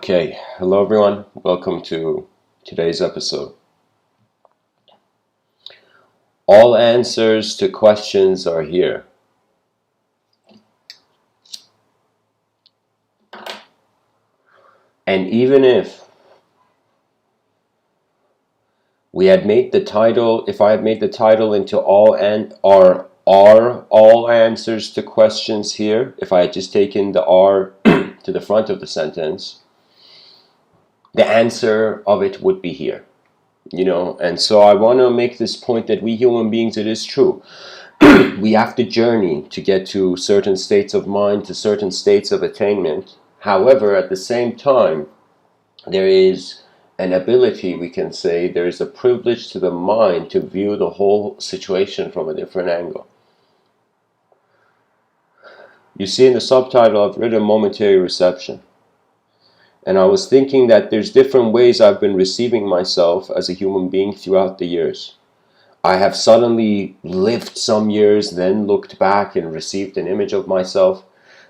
Okay, hello everyone. Welcome to today's episode. All answers to questions are here. And even if we had made the title, if I had made the title into are all answers to questions here, if I had just taken the are to the front of the sentence, the answer of it would be here. And so I want to make this point that we human beings, it is true. We have to journey to get to certain states of mind, to certain states of attainment. However, at the same time, there is an ability, we can say, there is a privilege to the mind to view the whole situation from a different angle. You see in the subtitle, I've written momentary reception. And I was thinking that there's different ways I've been receiving myself as a human being throughout the years. I have suddenly lived some years, then looked back and received an image of myself,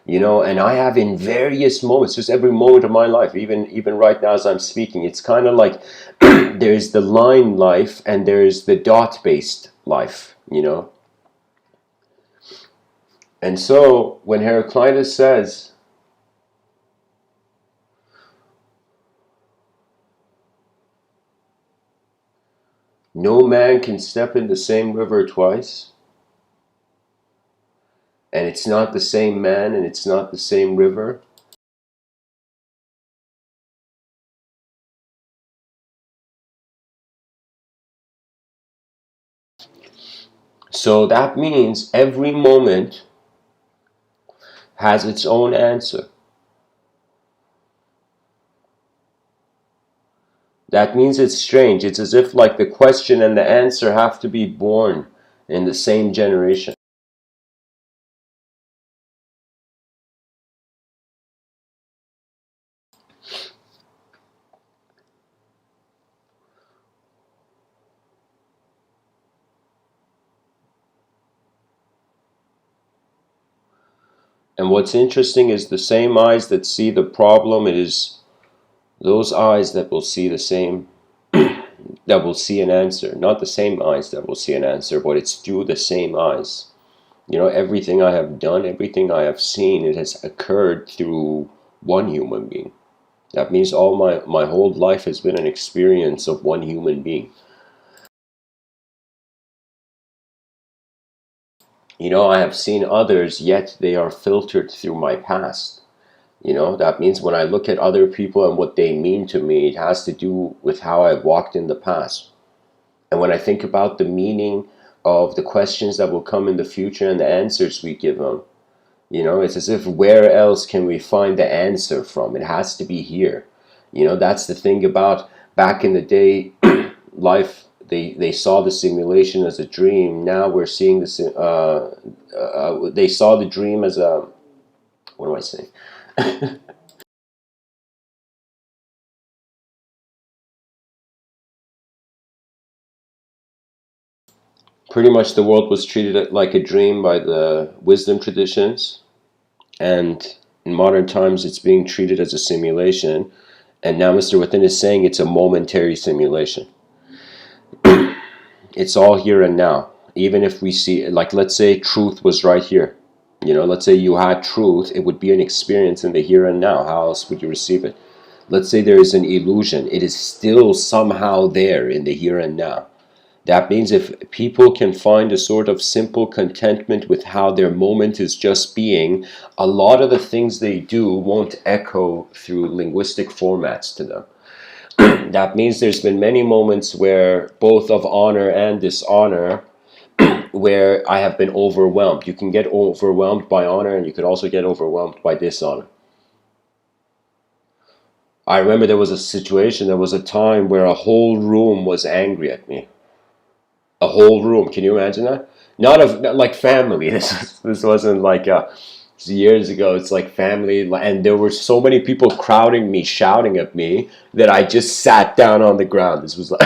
and I have in various moments, just every moment of my life, even right now as I'm speaking, it's kind of like there's the line life and there's the dot-based life, And so when Heraclitus says, no man can step in the same river twice, and it's not the same man and it's not the same river. So that means every moment has its own answer. That means it's strange. It's as if like the question and the answer have to be born in the same generation. And what's interesting is the same eyes that see the problem, it is those eyes that will see the same, that will see an answer. Not the same eyes that will see an answer, but it's through the same eyes. Everything I have done, everything I have seen, it has occurred through one human being. That means all my whole life has been an experience of one human being. I have seen others, yet they are filtered through my past. That means when I look at other people and what they mean to me, it has to do with how I walked in the past. And when I think about the meaning of the questions that will come in the future and the answers we give them, it's as if where else can we find the answer from? It has to be here. That's the thing about back in the day, life, they saw the simulation as a dream. Now we're seeing this, they saw the dream as a, what am I saying? Pretty much the world was treated like a dream by the wisdom traditions, and in modern times it's being treated as a simulation, and now Mr.Within is saying it's a momentary simulation. It's all here and now. Even if we see, like, let's say truth was right here. Let's say you had truth, it would be an experience in the here and now. How else would you receive it? Let's say there is an illusion, it is still somehow there in the here and now. That means if people can find a sort of simple contentment with how their moment is just being, a lot of the things they do won't echo through linguistic formats to them. That means there's been many moments where both of honor and dishonor, where I have been overwhelmed. You can get overwhelmed by honor and you could also get overwhelmed by dishonor. I remember there was a situation, there was a time where a whole room was angry at me. A whole room, can you imagine that? Not like family. This wasn't like years ago. It's like family, and there were so many people crowding me, shouting at me, that I just sat down on the ground. This was like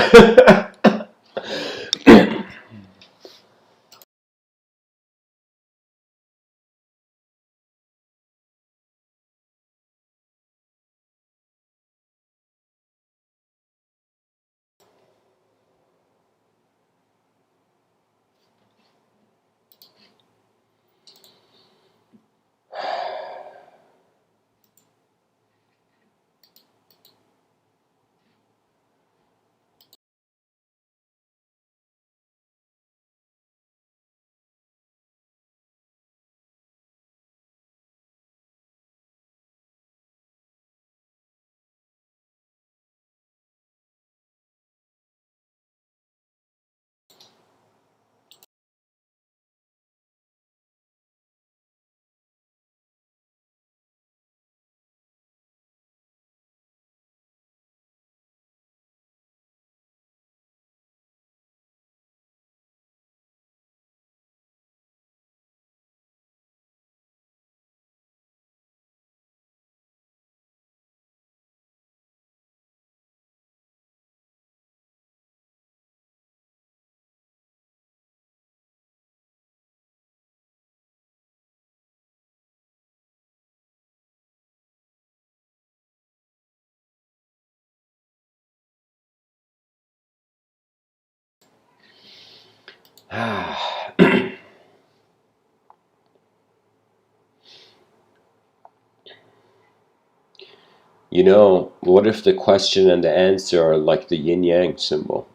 You know, what if the question and the answer are like the yin-yang symbol?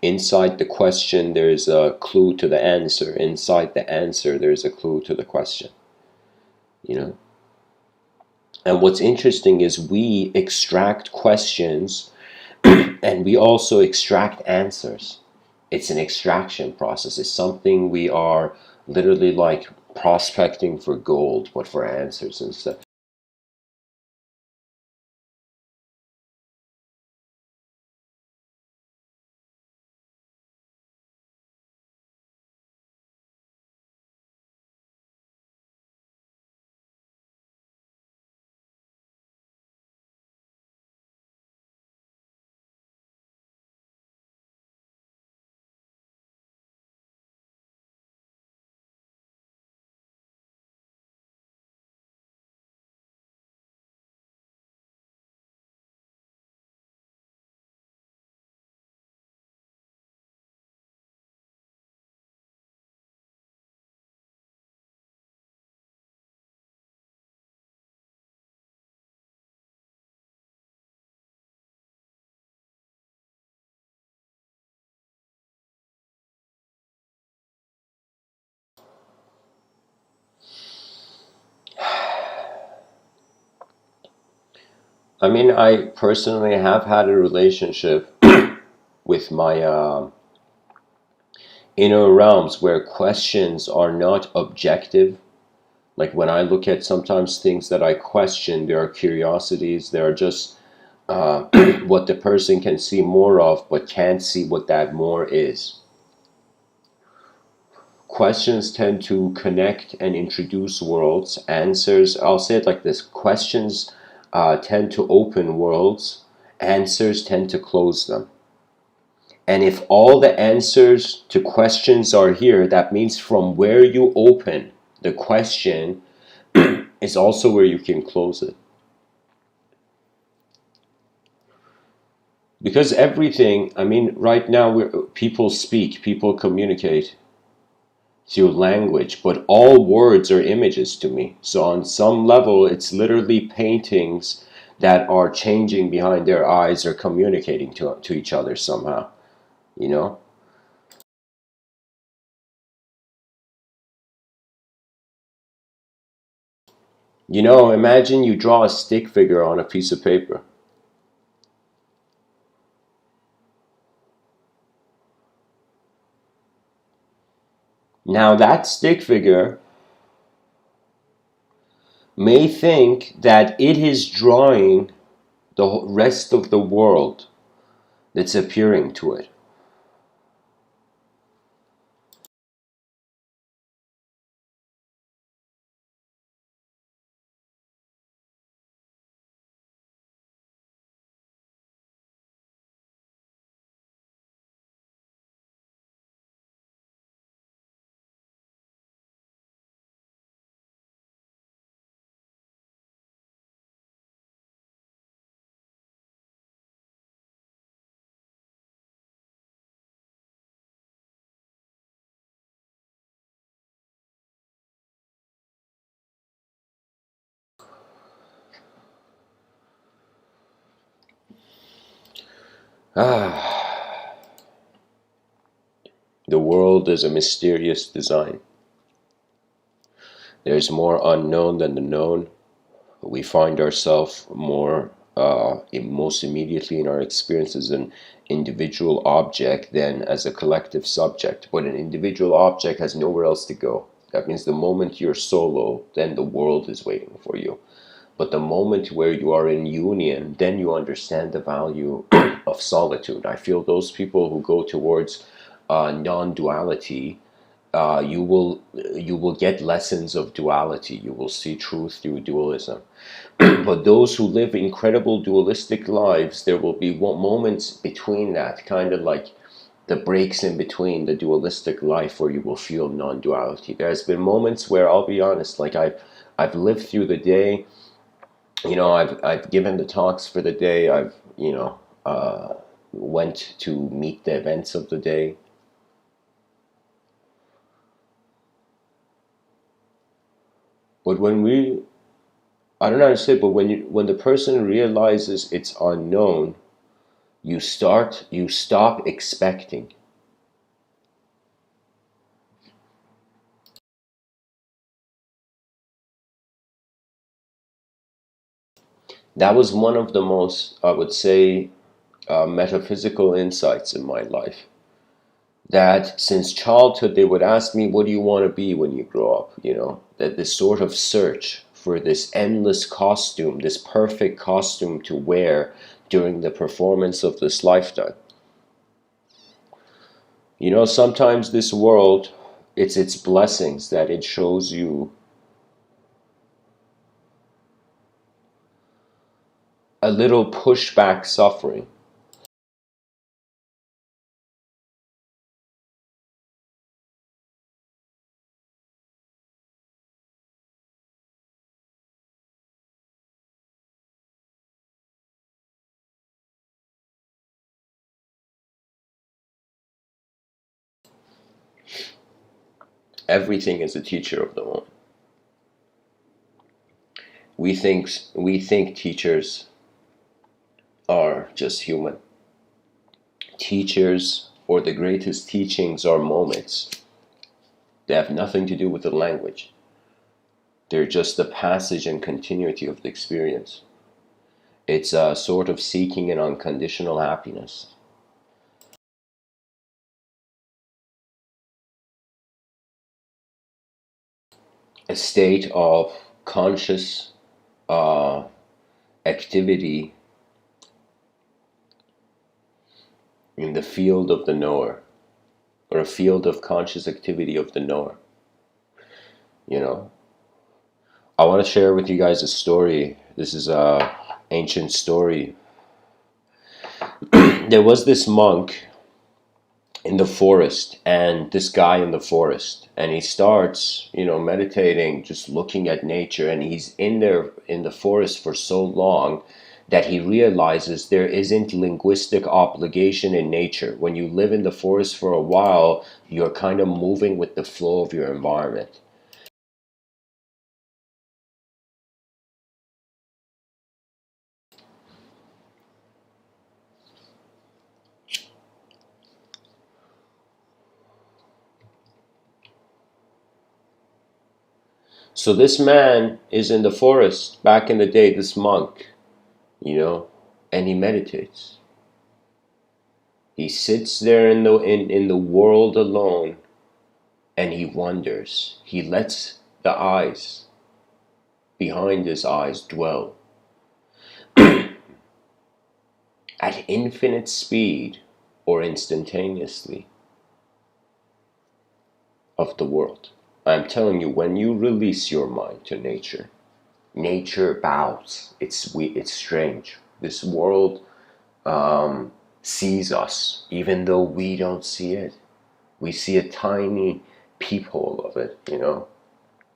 Inside the question, there's a clue to the answer. Inside the answer, there's a clue to the question. You know? And what's interesting is we extract questions and we also extract answers. It's an extraction process. It's something we are literally like prospecting for gold, but for answers instead. I mean, I personally have had a relationship with my inner realms where questions are not objective. Like when I look at sometimes things that I question, there are curiosities, there are just what the person can see more of, but can't see what that more is. Questions tend to connect and introduce worlds. Answers, I'll say it like this, questions tend to open worlds, answers tend to close them. And if all the answers to questions are here, that means from where you open the question is also where you can close it. Because everything, I mean, right now people speak, people communicate through language, but all words are images to me. So on some level, it's literally paintings that are changing behind their eyes or communicating to each other somehow, you know? You know, imagine you draw a stick figure on a piece of paper. Now that stick figure may think that it is drawing the rest of the world that's appearing to it. Ah, the world is a mysterious design. There's more unknown than the known. We find ourselves more most immediately in our experience as an individual object than as a collective subject. But an individual object has nowhere else to go. That means the moment you're solo, then the world is waiting for you. But the moment where you are in union, then you understand the value of solitude. I feel those people who go towards non-duality, you will get lessons of duality. You will see truth through dualism. But those who live incredible dualistic lives, there will be moments between that, kind of like the breaks in between the dualistic life where you will feel non-duality. There's been moments where I'll be honest, like I've lived through the day. You know, I've given the talks for the day. I've went to meet the events of the day. But I don't know how to say it, but when the person realizes it's unknown, you stop expecting. That was one of the most, I would say, metaphysical insights in my life. That since childhood, they would ask me, what do you want to be when you grow up? That this sort of search for this endless costume, this perfect costume to wear during the performance of this lifetime. Sometimes this world, it's its blessings that it shows you a little pushback suffering. Everything is a teacher of the moment. We think teachers are just human. Teachers, or the greatest teachings, are moments. They have nothing to do with the language. They're just the passage and continuity of the experience. It's a sort of seeking an unconditional happiness. A state of conscious activity in the field of the knower, or a field of conscious activity of the knower. I want to share with you guys a story. This is a ancient story. There was this monk in the forest, and this guy in the forest, and he starts meditating, just looking at nature, and he's in there in the forest for so long that he realizes there isn't linguistic obligation in nature. When you live in the forest for a while, you're kind of moving with the flow of your environment. So this man is in the forest back in the day, this monk, and he meditates. He sits there in the world alone, and he wonders. He lets the eyes behind his eyes dwell at infinite speed or instantaneously of the world. I'm telling you, when you release your mind to nature, nature bows. It's strange. This world sees us, even though we don't see it. We see a tiny peephole of it,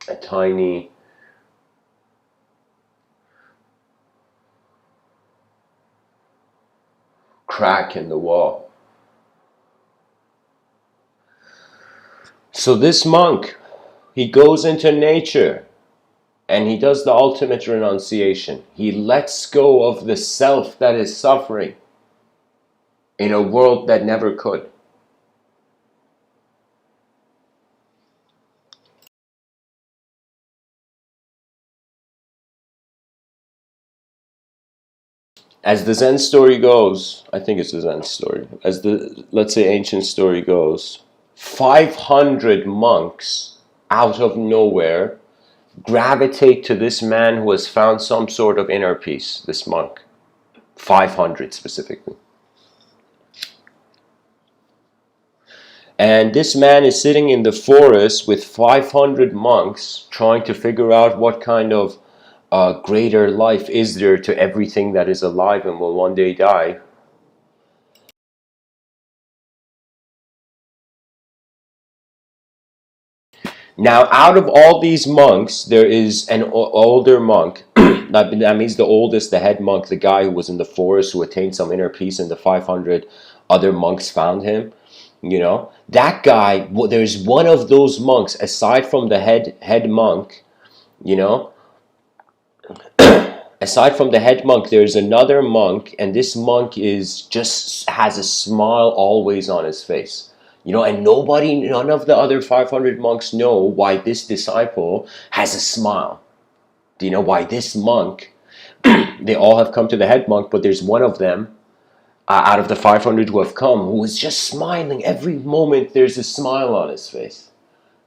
a tiny crack in the wall. So this monk, he goes into nature and he does the ultimate renunciation. He lets go of the self that is suffering in a world that never could. As the Zen story goes, I think it's the Zen story, as the, let's say, ancient story goes, 500 monks out of nowhere gravitate to this man who has found some sort of inner peace, this monk. 500 specifically. And this man is sitting in the forest with 500 monks trying to figure out what kind of greater life is there to everything that is alive and will one day die. Now, out of all these monks, there is an older monk. That means the oldest, the head monk, the guy who was in the forest, who attained some inner peace, and the 500 other monks found him. That guy, there's one of those monks, aside from the head monk, you know. Aside from the head monk, there's another monk, and this monk is just has a smile always on his face. You know, and none of the other 500 monks know why this disciple has a smile. Do you know why this monk, they all have come to the head monk, but there's one of them out of the 500 who have come who is just smiling every moment. There's a smile on his face,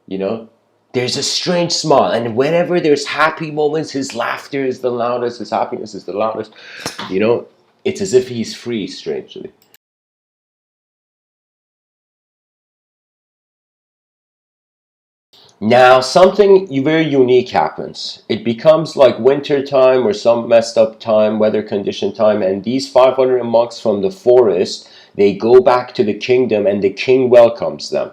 you know. There's a strange smile, and whenever there's happy moments, his laughter is the loudest, his happiness is the loudest. You know, it's as if he's free, strangely. Now, something very unique happens. It becomes like winter time or some messed up time, weather condition time, and these 500 monks from the forest, they go back to the kingdom, and the king welcomes them.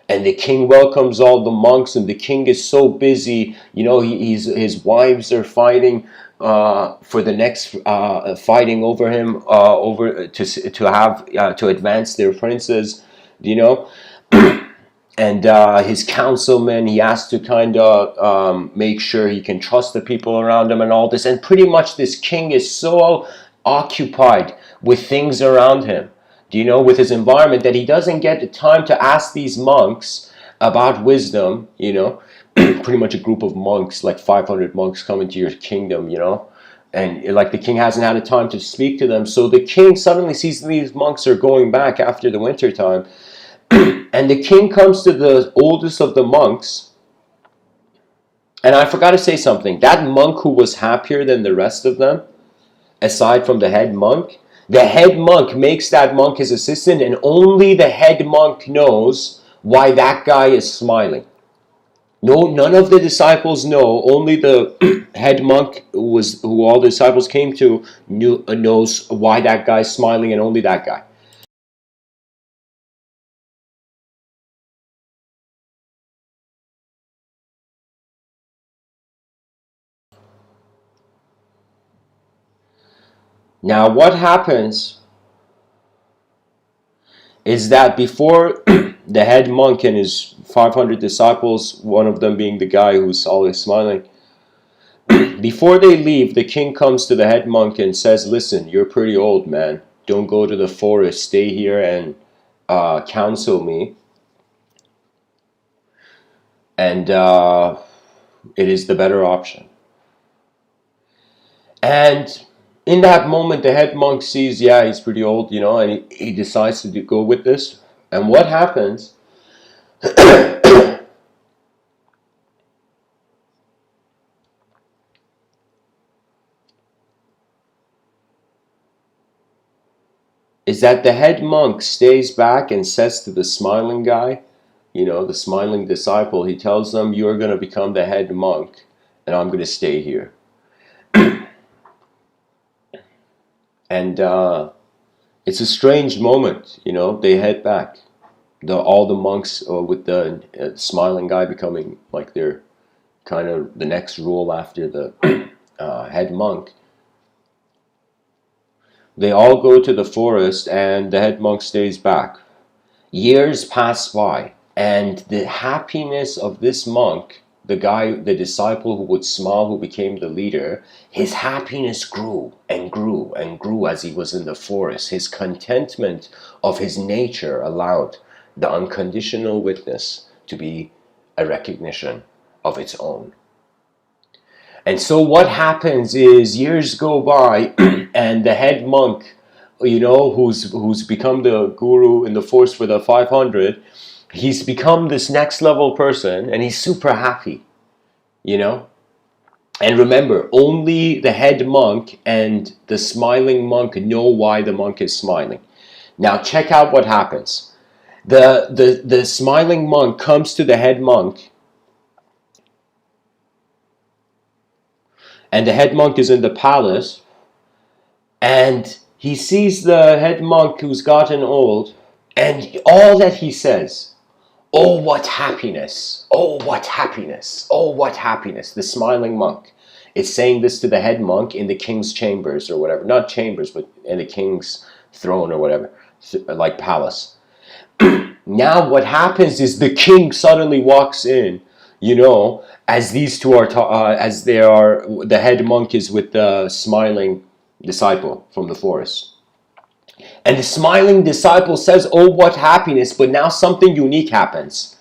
And the king welcomes all the monks, and the king is so busy. You know, his wives are fighting for the next fighting over him, over to have to advance their princes. You know, and his councilman, he has to kind of make sure he can trust the people around him and all this. And pretty much this king is so occupied with things around him, do you know, with his environment, that he doesn't get the time to ask these monks about wisdom, you know. Pretty much a group of monks, like 500 monks come into your kingdom, you know. And like the king hasn't had a time to speak to them. So the king suddenly sees these monks are going back after the winter time. And the king comes to the oldest of the monks. And I forgot to say something. That monk who was happier than the rest of them, aside from the head monk makes that monk his assistant, and only the head monk knows why that guy is smiling. No, none of the disciples know. Only the head monk who all the disciples came to knows why that guy's smiling, and only that guy. Now, what happens is that before the head monk and his 500 disciples, one of them being the guy who's always smiling, before they leave, the king comes to the head monk and says, listen, you're pretty old, man. Don't go to the forest. Stay here and counsel me. And it is the better option. And in that moment, the head monk sees, yeah, he's pretty old, you know, and he decides to go with this. And what happens is that the head monk stays back and says to the smiling guy, you know, the smiling disciple, he tells them, you're going to become the head monk, and I'm going to stay here. And it's a strange moment, you know. They head back. All the monks, with the smiling guy becoming like their kind of the next rule after the head monk. They all go to the forest, and the head monk stays back. Years pass by, and the happiness of this monk, the guy, the disciple who would smile, who became the leader, his happiness grew and grew and grew as he was in the forest. His contentment of his nature allowed the unconditional witness to be a recognition of its own. And so what happens is years go by, and the head monk, you know, who's become the guru in the force for the 500, he's become this next level person, and he's super happy, you know. And remember, only the head monk and the smiling monk know why the monk is smiling. Now check out what happens. The smiling monk comes to the head monk, and the head monk is in the palace, and he sees the head monk who's gotten old, and all that he says, oh, what happiness, oh, what happiness, oh, what happiness. The smiling monk is saying this to the head monk in the king's chambers or whatever. Not chambers, but in the king's throne or whatever, like palace. Now what happens is the king suddenly walks in. as these two are, as they are, the head monk is with the smiling disciple from the forest. And the smiling disciple says, oh, what happiness, but now something unique happens.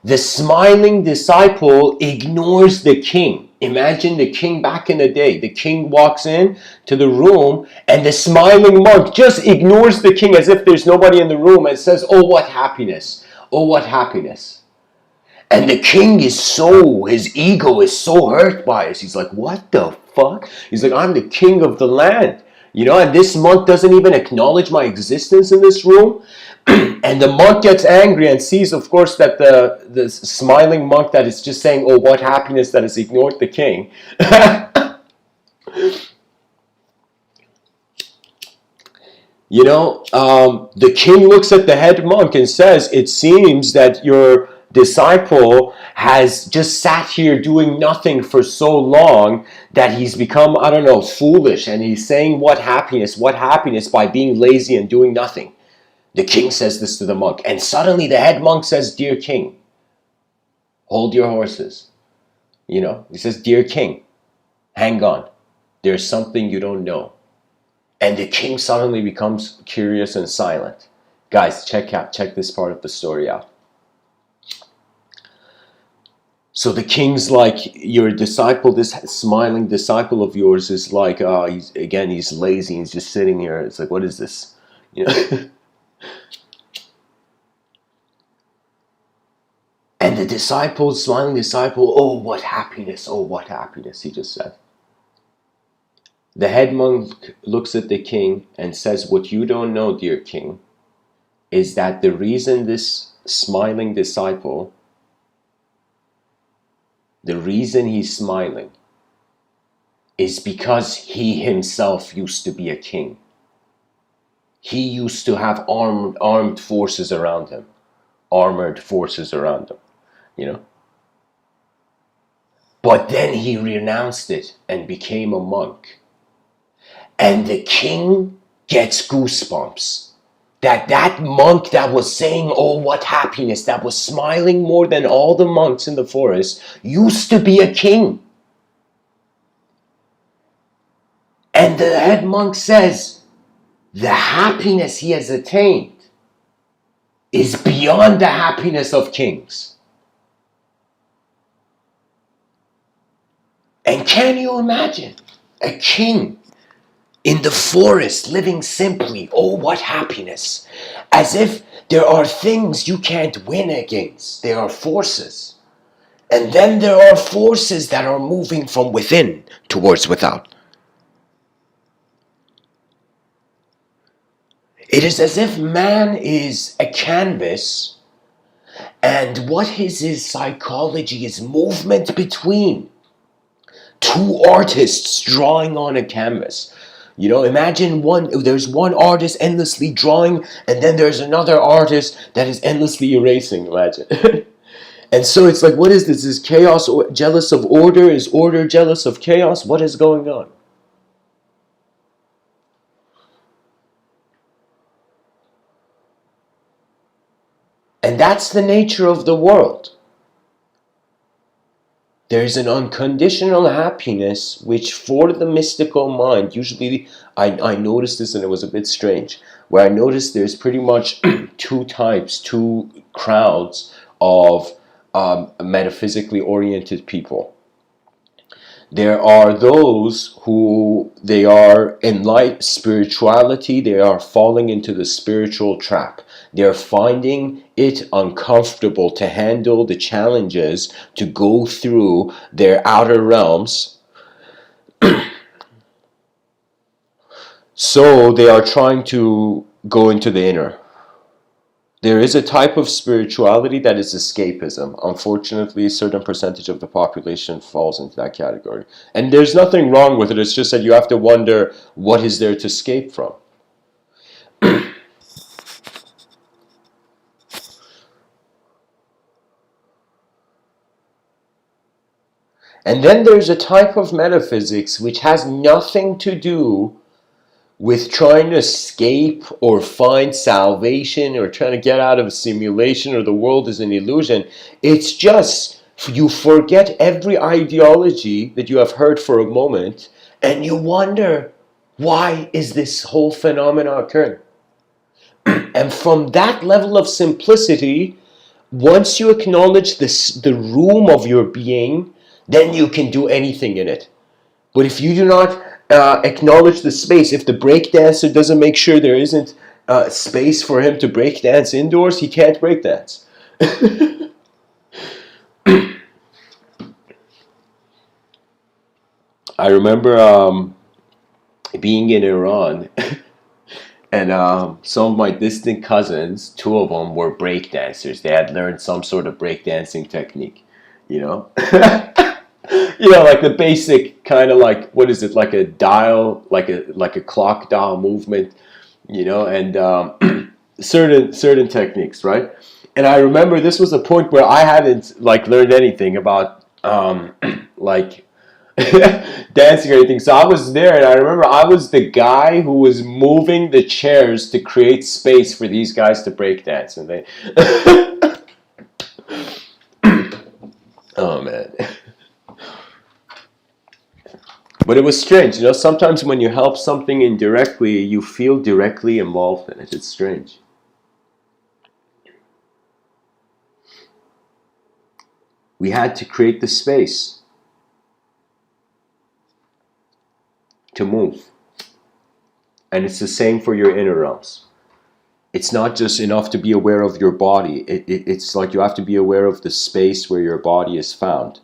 The smiling disciple ignores the king. Imagine the king back in the day. The king walks in to the room and the smiling monk just ignores the king as if there's nobody in the room and says, oh, what happiness. Oh, what happiness. And the king his ego is so hurt by it. He's like, what the fuck? He's like, I'm the king of the land. And this monk doesn't even acknowledge my existence in this room. And the monk gets angry and sees, of course, that the smiling monk that is just saying, oh, what happiness, that has ignored the king. The king looks at the head monk and says, it seems that your disciple has just sat here doing nothing for so long that he's become, I don't know, foolish. And he's saying, what happiness by being lazy and doing nothing. The king says this to the monk. And suddenly the head monk says, dear king, hold your horses. He says, dear king, hang on. There's something you don't know. And the king suddenly becomes curious and silent. Guys, check this part of the story out. So the king's like, your disciple, this smiling disciple of yours is like, he's lazy. He's just sitting here. It's like, what is this? And the disciple, smiling disciple, oh, what happiness, he just said. The head monk looks at the king and says, what you don't know, dear king, is that the reason this smiling disciple, the reason he's smiling is because he himself used to be a king. He used to have armed forces around him, armored forces around him, But then he renounced it and became a monk. And the king gets goosebumps. That monk that was saying, oh, what happiness, that was smiling more than all the monks in the forest, used to be a king. And the head monk says, the happiness he has attained is beyond the happiness of kings. And can you imagine a king in the forest, living simply, oh, what happiness. As if there are things you can't win against. There are forces. And then there are forces that are moving from within towards without. It is as if man is a canvas, and what is his psychology is movement between two artists drawing on a canvas. Imagine there's one artist endlessly drawing, and then there's another artist that is endlessly erasing, imagine. And so it's like, what is this? Is chaos jealous of order? Is order jealous of chaos? What is going on? And that's the nature of the world. There is an unconditional happiness which for the mystical mind, usually I noticed this and it was a bit strange, where I noticed there's pretty much two crowds of metaphysically oriented people. There are those who they are enlightened spirituality, they are falling into the spiritual trap. They are finding it uncomfortable to handle the challenges, to go through their outer realms. So they are trying to go into the inner. There is a type of spirituality that is escapism. Unfortunately, a certain percentage of the population falls into that category. And there's nothing wrong with it. It's just that you have to wonder, what is there to escape from? And then there's a type of metaphysics which has nothing to do with trying to escape or find salvation or trying to get out of a simulation or the world is an illusion. It's just You forget every ideology that you have heard for a moment, and you wonder, why is this whole phenomena occurring? And from that level of simplicity, once you acknowledge this, the room of your being, then you can do anything in it. But if you do not acknowledge the space, if the breakdancer doesn't make sure there isn't space for him to breakdance indoors, he can't breakdance. I remember being in Iran, and some of my distant cousins, two of them were breakdancers. They had learned some sort of breakdancing technique, you know. Like the basic kind of, like, what is it, like a dial, like a clock dial movement, and certain techniques, right? And I remember this was a point where I hadn't like learned anything about like dancing or anything. So I was there, and I remember I was the guy who was moving the chairs to create space for these guys to break dance, and they oh man. But it was strange, sometimes when you help something indirectly, you feel directly involved in it. It's strange. We had to create the space to move. And it's the same for your inner realms. It's not just enough to be aware of your body. It's like you have to be aware of the space where your body is found.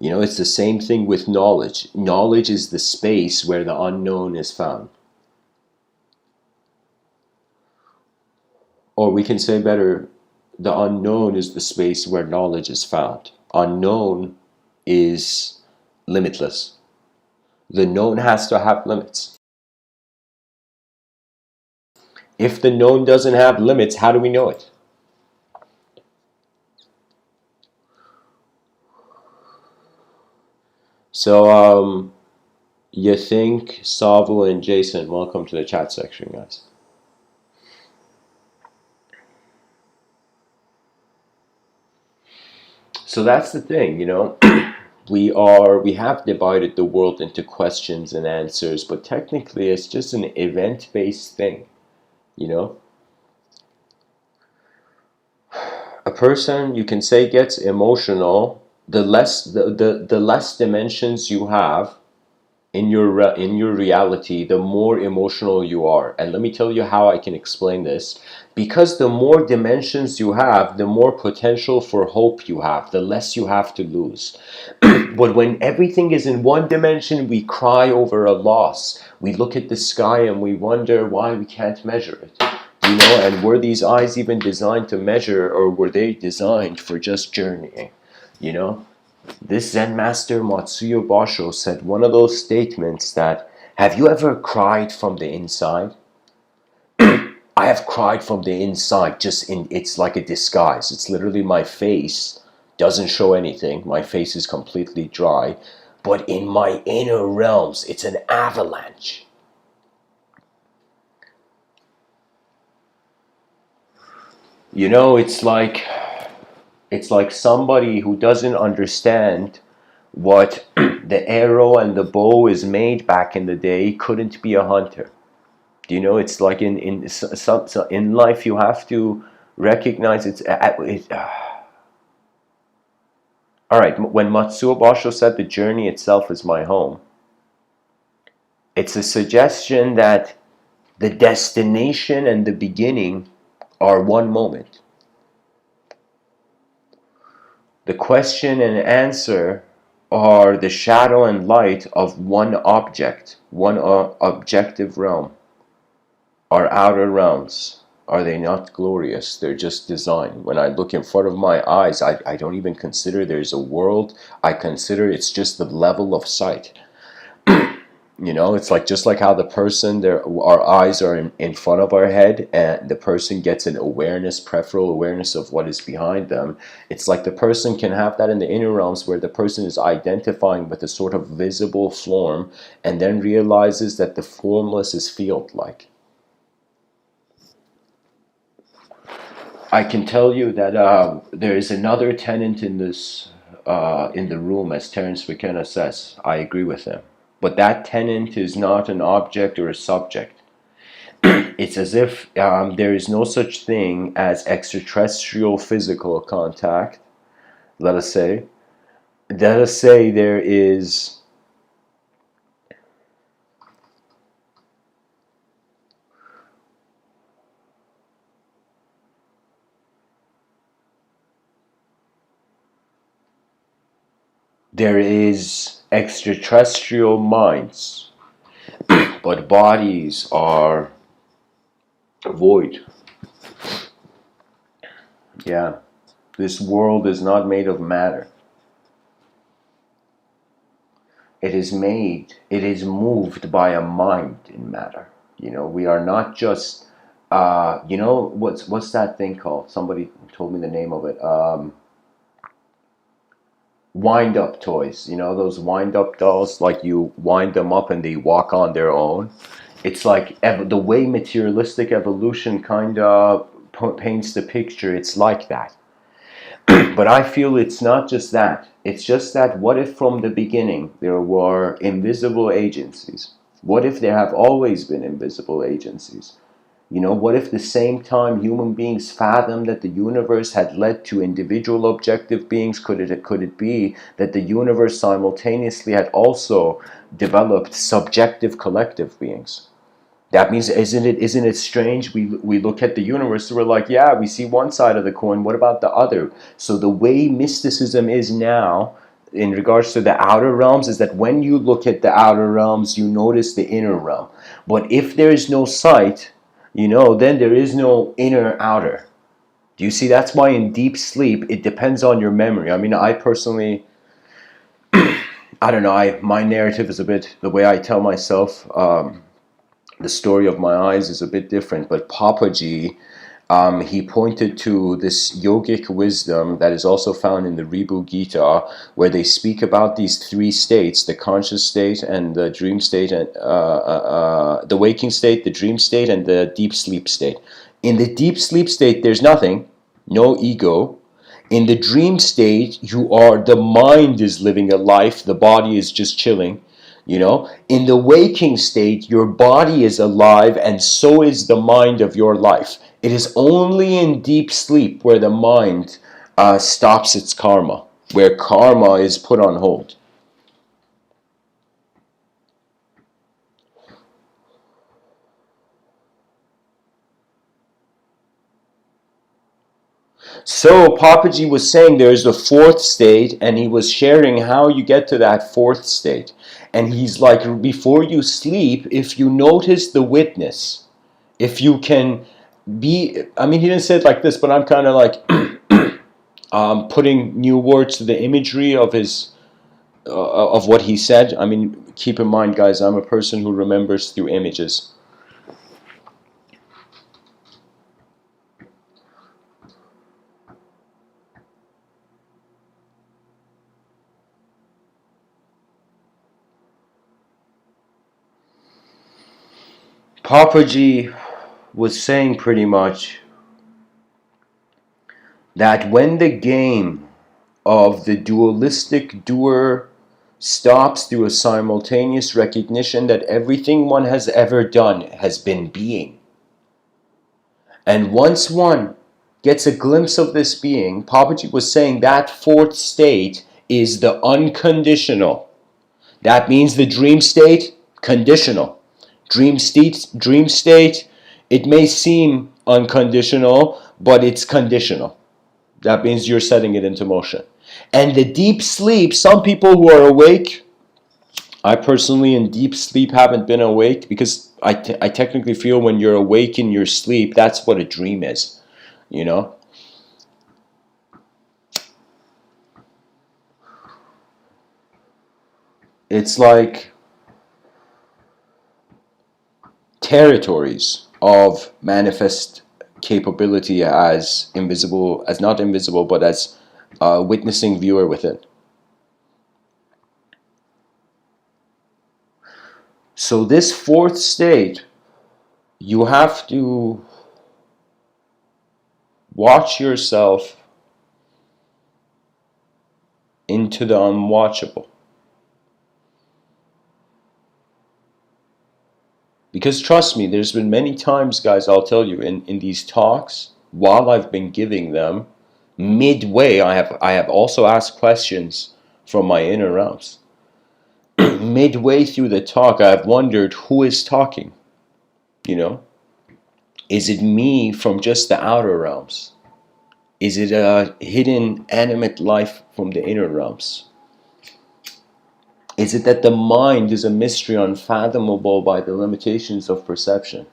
It's the same thing with knowledge. Knowledge is the space where the unknown is found. Or we can say better, the unknown is the space where knowledge is found. Unknown is limitless. The known has to have limits. If the known doesn't have limits, how do we know it? So, you think, Savu and Jason, welcome to the chat section, guys. So that's the thing, we have divided the world into questions and answers, but technically it's just an event-based thing, A person, you can say, gets emotional the less dimensions you have in your reality, the more emotional you are. And let me tell you how I can explain this. Because the more dimensions you have, the more potential for hope you have, the less you have to lose. But when everything is in one dimension, we cry over a loss. We look at the sky and we wonder why we can't measure it. And were these eyes even designed to measure, or were they designed for just journeying? This Zen master Matsuyo Basho said one of those statements that, have you ever cried from the inside? I have cried from the inside, it's like a disguise. It's literally my face doesn't show anything. My face is completely dry. But in my inner realms, it's an avalanche. It's like somebody who doesn't understand what the arrow and the bow is made back in the day couldn't be a hunter. It's like in life you have to recognize all right, when Matsuo Basho said the journey itself is my home, it's a suggestion that the destination and the beginning are one moment. The question and answer are the shadow and light of one object, one objective realm. Our outer realms, are they not glorious? They're just design. When I look in front of my eyes, I don't even consider there's a world. I consider it's just the level of sight. It's like just like how the person, our eyes are in front of our head, and the person gets an awareness, peripheral awareness of what is behind them. It's like the person can have that in the inner realms, where the person is identifying with a sort of visible form, and then realizes that the formless is field-like. I can tell you that there is another tenant in this in the room, as Terence McKenna says. I agree with him. But that tenant is not an object or a subject. It's as if there is no such thing as extraterrestrial physical contact, let us say. Let us say there is extraterrestrial minds, but bodies are void. Yeah, this world is not made of matter. It is moved by a mind in matter. We are not just, what's that thing called? Somebody told me the name of it. Wind up toys. Those wind up dolls, like you wind them up and they walk on their own. It's like the way materialistic evolution kind of paints the picture. It's like that. But I feel it's not just that. It's just that what if from the beginning there were invisible agencies? What if there have always been invisible agencies? What if the same time human beings fathomed that the universe had led to individual objective beings? Could it be that the universe simultaneously had also developed subjective collective beings? That means, isn't it strange? We look at the universe, we're like, yeah, we see one side of the coin. What about the other? So the way mysticism is now, in regards to the outer realms, is that when you look at the outer realms, you notice the inner realm. But if there is no sight, then there is no inner outer. Do you see? That's why in deep sleep, it depends on your memory. I mean, I personally, I don't know. My narrative is a bit the way I tell myself. The story of my eyes is a bit different, but Papaji, he pointed to this yogic wisdom that is also found in the Ribhu Gita, where they speak about these three states: the conscious state and the dream state, and the waking state, the dream state, and the deep sleep state. In the deep sleep state, there's nothing, no ego. In the dream state, the mind is living a life, the body is just chilling. In the waking state, your body is alive and so is the mind of your life. It is only in deep sleep where the mind stops its karma, where karma is put on hold. So Papaji was saying there's a fourth state, and he was sharing how you get to that fourth state. And he's like, before you sleep, if you notice the witness, if you can be, I mean, he didn't say it like this, but I'm kind of like putting new words to the imagery of what he said. I mean, keep in mind, guys, I'm a person who remembers through images. Papaji was saying pretty much that when the game of the dualistic doer stops through a simultaneous recognition that everything one has ever done has been being, and once one gets a glimpse of this being, Papaji was saying that fourth state is the unconditional. That means the dream state, conditional. Dream state, it may seem unconditional, but it's conditional. That means you're setting it into motion. And the deep sleep, some people who are awake, I personally in deep sleep haven't been awake, because I technically feel when you're awake in your sleep, that's what a dream is, It's like territories of manifest capability as invisible, as not invisible, but as a witnessing viewer within. So this fourth state, you have to watch yourself into the unwatchable. Because trust me, there's been many times, guys, I'll tell you, in these talks, while I've been giving them, midway, I have also asked questions from my inner realms. Midway through the talk, I've wondered who is talking, you know? Is it me from just the outer realms? Is it a hidden animate life from the inner realms? Is it that the mind is a mystery unfathomable by the limitations of perception?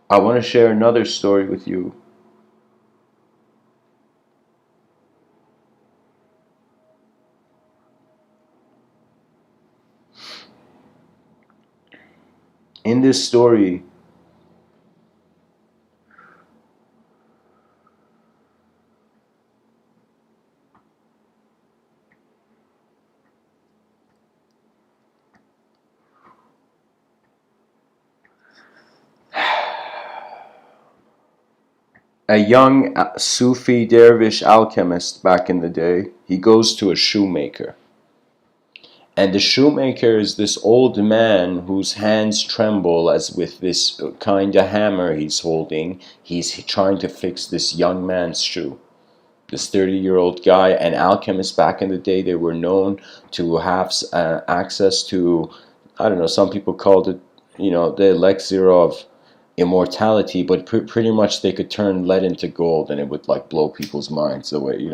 I want to share another story with you. In this story, a young Sufi dervish alchemist back in the day, he goes to a shoemaker. And the shoemaker is this old man whose hands tremble as with this kind of hammer he's holding. He's trying to fix this young man's shoe. This 30-year-old guy. And alchemists back in the day, they were known to have access to, I don't know, some people called it, the elixir of immortality, but pretty much they could turn lead into gold and it would like blow people's minds away.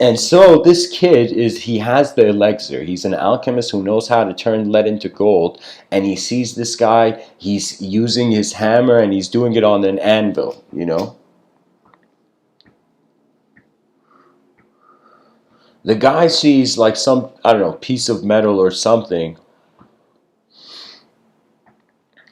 And so this kid he has the elixir. He's an alchemist who knows how to turn lead into gold, and he sees this guy, he's using his hammer and he's doing it on an anvil. The guy sees like some, I don't know, piece of metal or something.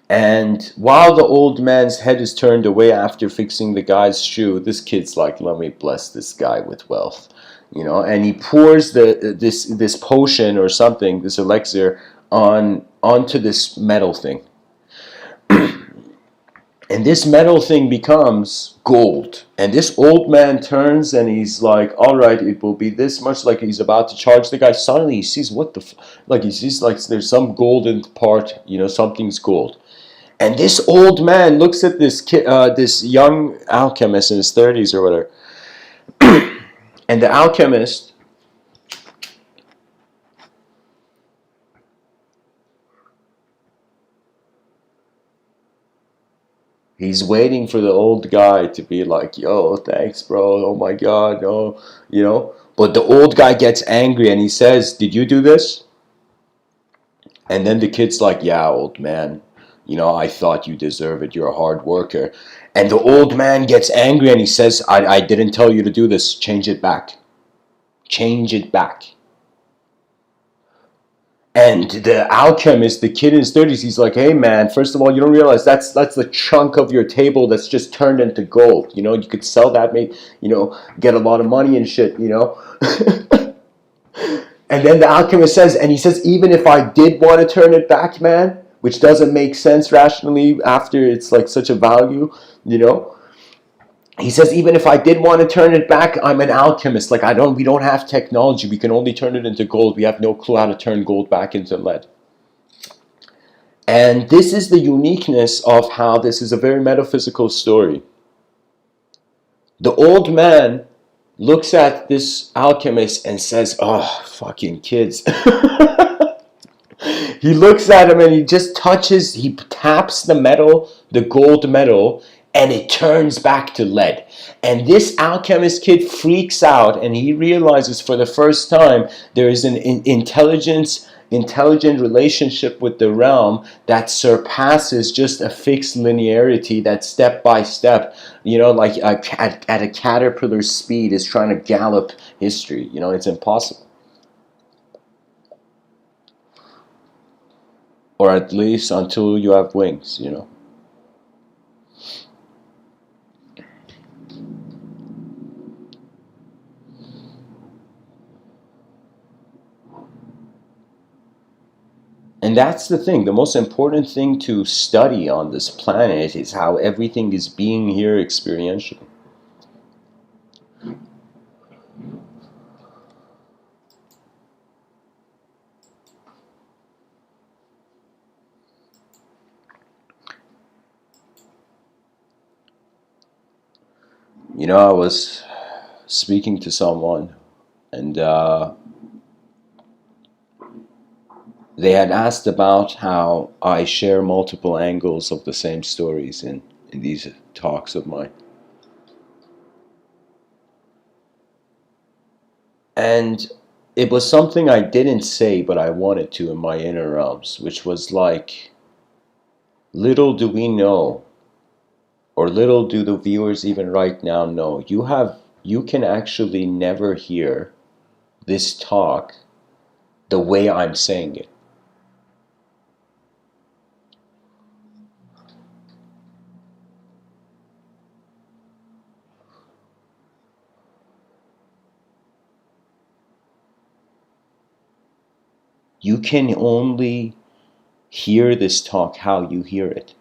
And while the old man's head is turned away after fixing the guy's shoe, this kid's like, let me bless this guy with wealth. And he pours this potion or something, this elixir, onto this metal thing. And this metal thing becomes gold. And this old man turns and he's like, all right, it will be this much, like he's about to charge the guy. Suddenly he sees he sees like there's some golden part, something's gold. And this old man looks at this kid, this young alchemist in his 30s or whatever. And the alchemist, he's waiting for the old guy to be like, yo, thanks, bro. Oh my God, no, But the old guy gets angry and he says, did you do this? And then the kid's like, yeah, old man. I thought you deserve it. You're a hard worker. And the old man gets angry and he says, I didn't tell you to do this. Change it back. Change it back. And the alchemist, the kid in his 30s, he's like, hey man, first of all, you don't realize that's the chunk of your table that's just turned into gold. You could sell that, get a lot of money and shit, And then the alchemist says, even if I did want to turn it back, man, which doesn't make sense rationally after it's like such a value, He says, even if I did want to turn it back, I'm an alchemist. Like we don't have technology. We can only turn it into gold. We have no clue how to turn gold back into lead. And this is the uniqueness of how this is a very metaphysical story. The old man looks at this alchemist and says, oh, fucking kids. He looks at him and he taps the metal, the gold metal, and it turns back to lead. And this alchemist kid freaks out and he realizes for the first time there is an intelligent relationship with the realm that surpasses just a fixed linearity that step by step, like at a caterpillar's speed is trying to gallop history. It's impossible. Or at least until you have wings, And that's the thing. The most important thing to study on this planet is how everything is being here experiential. You know, I was speaking to someone, and they had asked about how I share multiple angles of the same stories in these talks of mine. And it was something I didn't say, but I wanted to in my inner realms, which was like, little do we know, or little do the viewers even right now know, you can actually never hear this talk the way I'm saying it. You can only hear this talk how you hear it.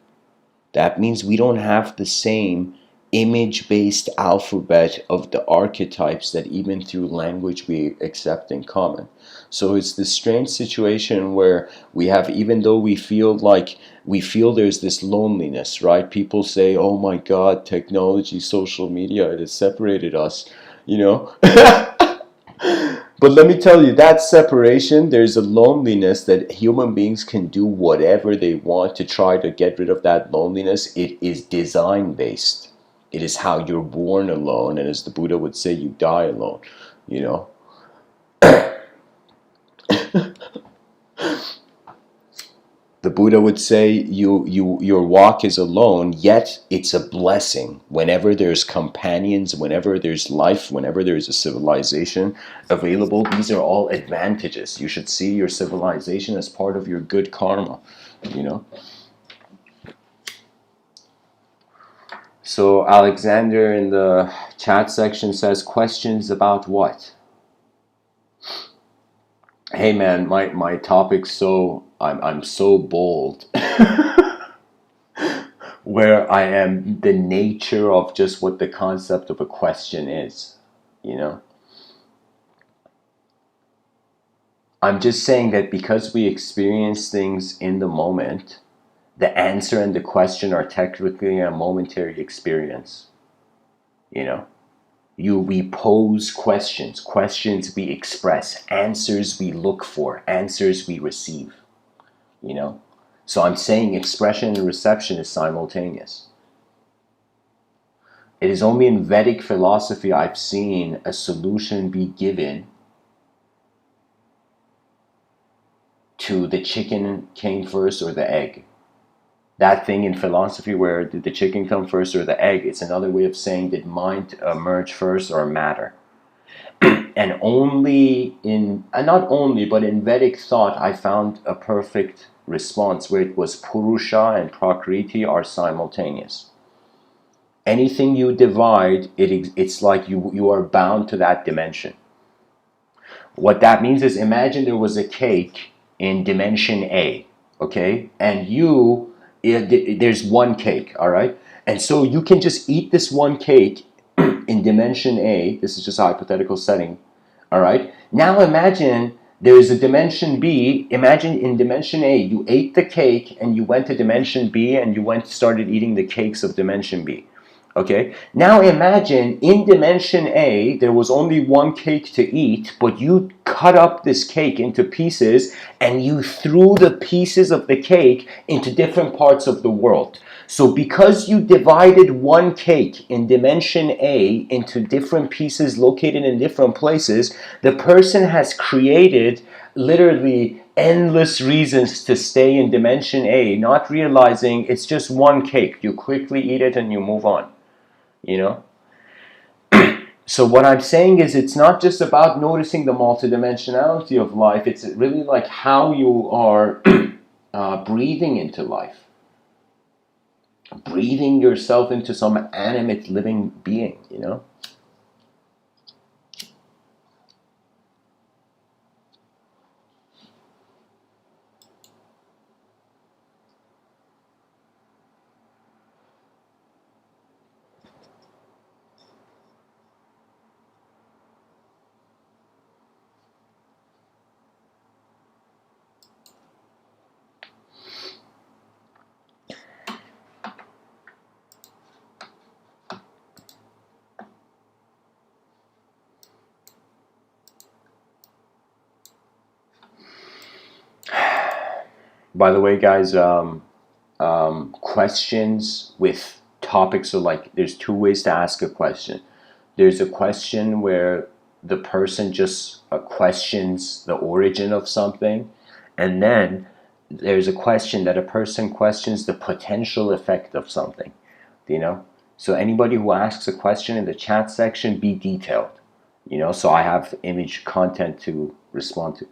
That means we don't have the same image-based alphabet of the archetypes that even through language we accept in common. So it's this strange situation where we have, even though we feel there's this loneliness, right? People say, oh my God, technology, social media, it has separated us, you know? But let me tell you, that separation, there's a loneliness that human beings can do whatever they want to try to get rid of that loneliness. It is design based. It is how you're born alone, and as the Buddha would say, you die alone, you know. The Buddha would say your walk is alone, yet it's a blessing. Whenever there's companions, whenever there's life, whenever there's a civilization available, these are all advantages. You should see your civilization as part of your good karma, you know. So Alexander in the chat section says, questions about what? Hey man, my topic's so I'm so bold. Where I am the nature of just what the concept of a question is, you know. I'm just saying that because we experience things in the moment, the answer and the question are technically a momentary experience, you know. We pose questions we express, answers we look for, answers we receive, you know. So I'm saying expression and reception is simultaneous. It is only in Vedic philosophy I've seen a solution be given to the chicken came first or the egg. That thing in philosophy where did the chicken come first or the egg, it's another way of saying did mind emerge first or matter. And only in, and not only, but in Vedic thought I found a perfect response where it was Purusha and Prakriti are simultaneous. Anything you divide, it's like you are bound to that dimension. What that means is, imagine there was a cake in dimension A, okay? And there's one cake, all right? And so you can just eat this one cake in dimension A. This is just a hypothetical setting, all right? Now imagine there is a dimension B. Imagine in dimension A, you ate the cake and you went to dimension B and you started eating the cakes of dimension B. Okay, now imagine in dimension A, there was only one cake to eat, but you cut up this cake into pieces and you threw the pieces of the cake into different parts of the world. So because you divided one cake in dimension A into different pieces located in different places, the person has created literally endless reasons to stay in dimension A, not realizing it's just one cake. You quickly eat it and you move on. You know? So what I'm saying is, it's not just about noticing the multidimensionality of life, it's really like how you are breathing into life. Breathing yourself into some animate living being, you know? By the way, guys, questions with topics are like, there's two ways to ask a question. There's a question where the person just questions the origin of something, and then there's a question that a person questions the potential effect of something, you know? So anybody who asks a question in the chat section, be detailed, you know, so I have image content to respond to.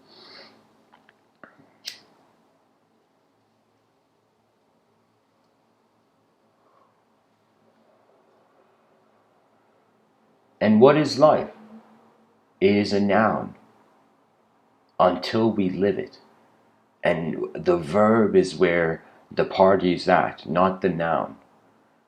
And what is life? It is a noun until we live it. And the verb is where the party is at, not the noun.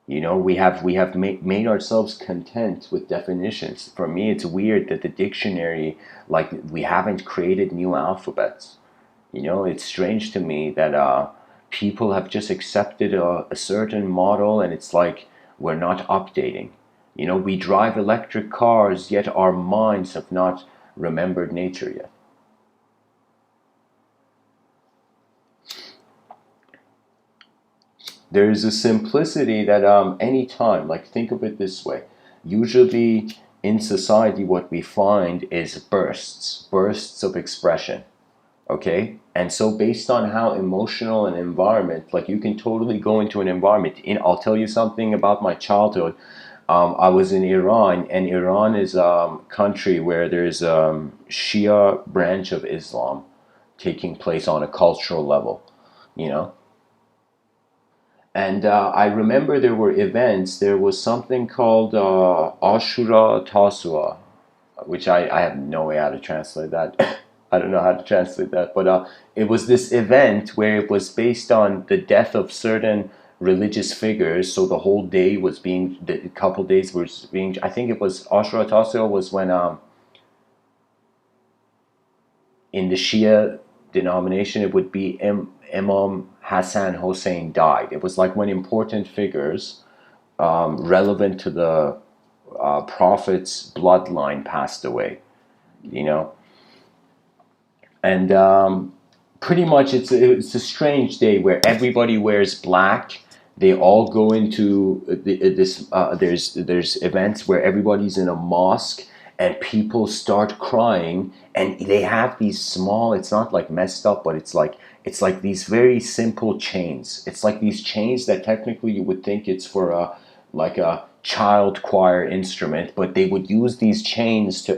You know, we have made ourselves content with definitions. For me, it's weird that the dictionary, like, we haven't created new alphabets. You know, it's strange to me that people have just accepted a certain model, and it's like we're not updating. You know, we drive electric cars, yet our minds have not remembered nature yet. There is a simplicity that any time, like, think of it this way. Usually in society, what we find is bursts of expression. Okay, and so based on how emotional an environment, like, you can totally go into an environment. I'll tell you something about my childhood. I was in Iran, and Iran is a country where there's a Shia branch of Islam taking place on a cultural level, you know. And I remember there were events. There was something called Ashura Tasua, which I have no way how to translate that. I don't know how to translate that, but it was this event where it was based on the death of certain religious figures. So the whole day was being, the couple days was being, I think it was Ashura Tasua was when in the Shia denomination, it would be Imam Hassan Hussein died. It was like when important figures relevant to the prophet's bloodline passed away, you know. And pretty much it's a strange day where everybody wears black. They all go into this. There's events where everybody's in a mosque and people start crying, and they have these small. It's not like messed up, but it's like these very simple chains. It's like these chains that technically you would think it's for like a child choir instrument, but they would use these chains to.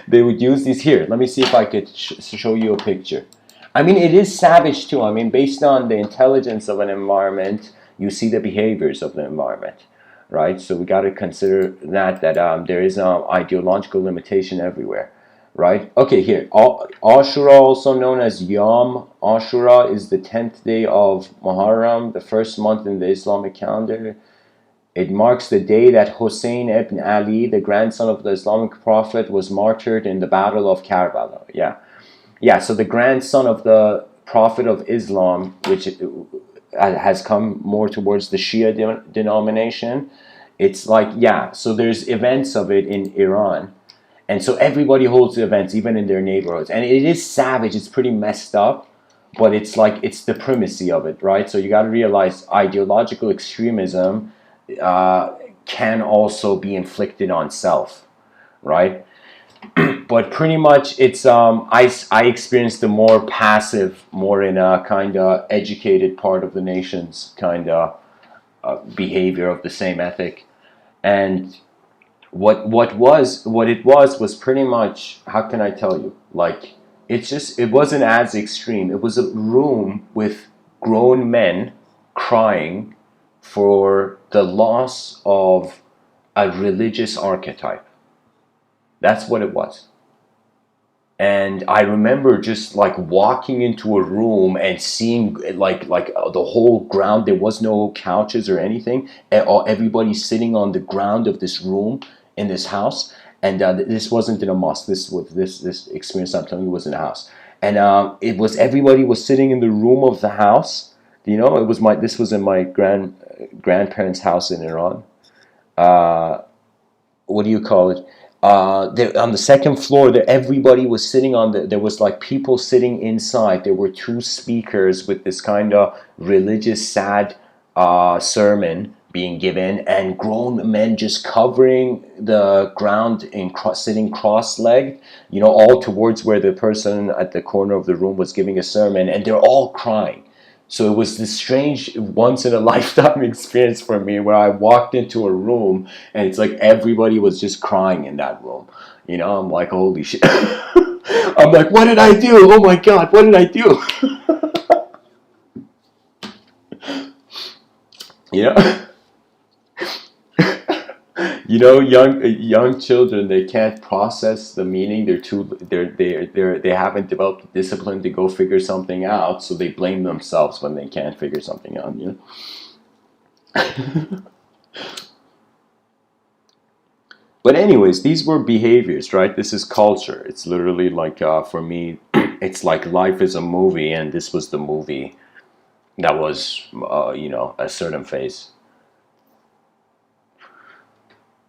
They would use these here. Let me see if I could show you a picture. I mean, it is savage too. I mean, based on the intelligence of an environment, you see the behaviors of the environment, right? So we got to consider that there is an ideological limitation everywhere, right? Okay, here. Ashura, also known as Yom Ashura, is the 10th day of Muharram, the first month in the Islamic calendar. It marks the day that Hussein ibn Ali, the grandson of the Islamic Prophet, was martyred in the Battle of Karbala. Yeah. So the grandson of the Prophet of Islam, which has come more towards the Shia denomination, it's like, yeah. So there's events of it in Iran, and so everybody holds the events, even in their neighborhoods, and it is savage. It's pretty messed up, but it's like it's the primacy of it, right? So you got to realize ideological extremism can also be inflicted on self, right? But pretty much it's I experienced the more passive, more in a kind of educated part of the nation's kind of behavior of the same ethic. And what it was pretty much, how can I tell you, like, it wasn't as extreme. It was a room with grown men crying for the loss of a religious archetype. That's what it was. And I remember just like walking into a room and seeing the whole ground. There was no couches or anything. Everybody sitting on the ground of this room in this house. And this wasn't in a mosque. This experience I'm telling you was in a house. And it was everybody was sitting in the room of the house. You know, this was in my grandparents' house in Iran. What do you call it? There on the second floor, there everybody was sitting on the. There was like people sitting inside. There were two speakers with this kind of religious, sad sermon being given, and grown men just covering the ground in sitting cross-legged. You know, all towards where the person at the corner of the room was giving a sermon, and they're all crying. So it was this strange once in a lifetime experience for me where I walked into a room and it's like everybody was just crying in that room. You know, I'm like, holy shit. I'm like, what did I do? Oh my God, what did I do? You know? You know, young children, they can't process the meaning. They haven't developed the discipline to go figure something out, so they blame themselves when they can't figure something out, you know? But anyways, these were behaviors, right? This is culture. It's literally like, for me, it's like life is a movie, and this was the movie that was, you know, a certain phase.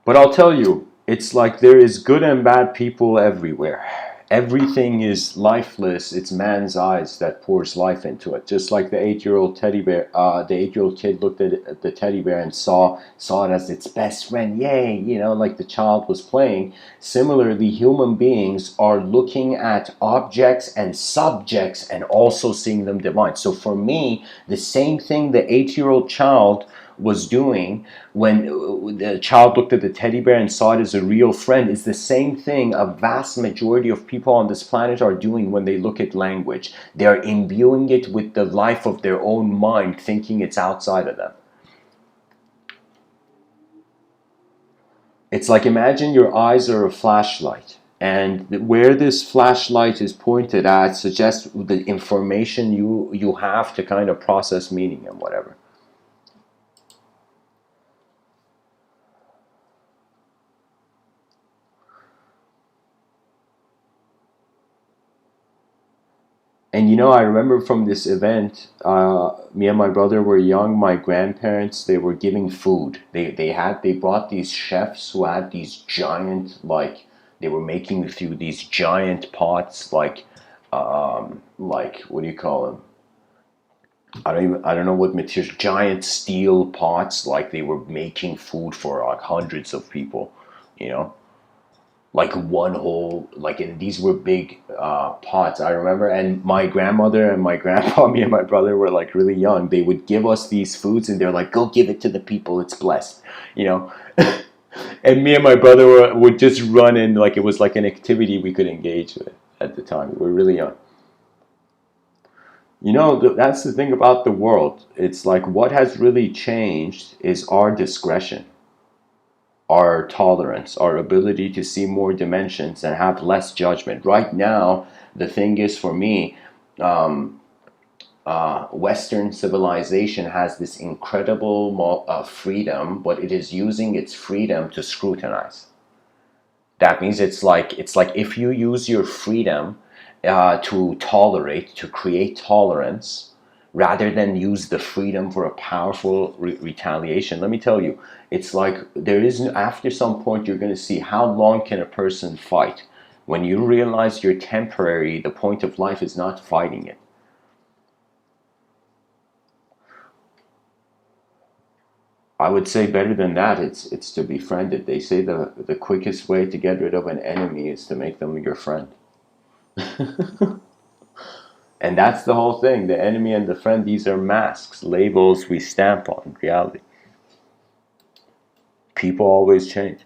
But I'll tell you, it's like there is good and bad people everywhere. Everything is lifeless. It's man's eyes that pours life into it. Just like the 8-year-old teddy bear, the 8-year-old kid looked at the teddy bear and saw it as its best friend. Yay! You know, like the child was playing. Similarly, human beings are looking at objects and subjects and also seeing them divine. So for me, the same thing the 8-year-old child was doing when the child looked at the teddy bear and saw it as a real friend is the same thing a vast majority of people on this planet are doing when they look at language. They're imbuing it with the life of their own mind, thinking it's outside of them. It's like, imagine your eyes are a flashlight, and where this flashlight is pointed at suggests the information you have to kind of process meaning and whatever. And you know, I remember from this event, me and my brother were young. My grandparents, they were giving food. They brought these chefs who had these giant, like, they were making through these giant pots, like, what do you call them? I don't know what material. Giant steel pots, like they were making food for like hundreds of people. You know, like one whole, like, and these were big pots, I remember. And my grandmother and my grandpa, me and my brother were like really young, they would give us these foods and they're like, go give it to the people, it's blessed, you know. And me and my brother would just run in like it was like an activity we could engage with at the time. We were really young. You know, that's the thing about the world. It's like what has really changed is our discretion, our tolerance, our ability to see more dimensions and have less judgment. Right now, the thing is for me, um, Western civilization has this incredible freedom, but it is using its freedom to scrutinize. That means it's like if you use your freedom to tolerate, to create tolerance, rather than use the freedom for a powerful retaliation. Let me tell you, it's like there is after some point you're going to see how long can a person fight. When you realize you're temporary, the point of life is not fighting it. I would say better than that, it's to befriend it. They say the quickest way to get rid of an enemy is to make them your friend. And that's the whole thing. The enemy and the friend, these are masks, labels we stamp on reality. People always change.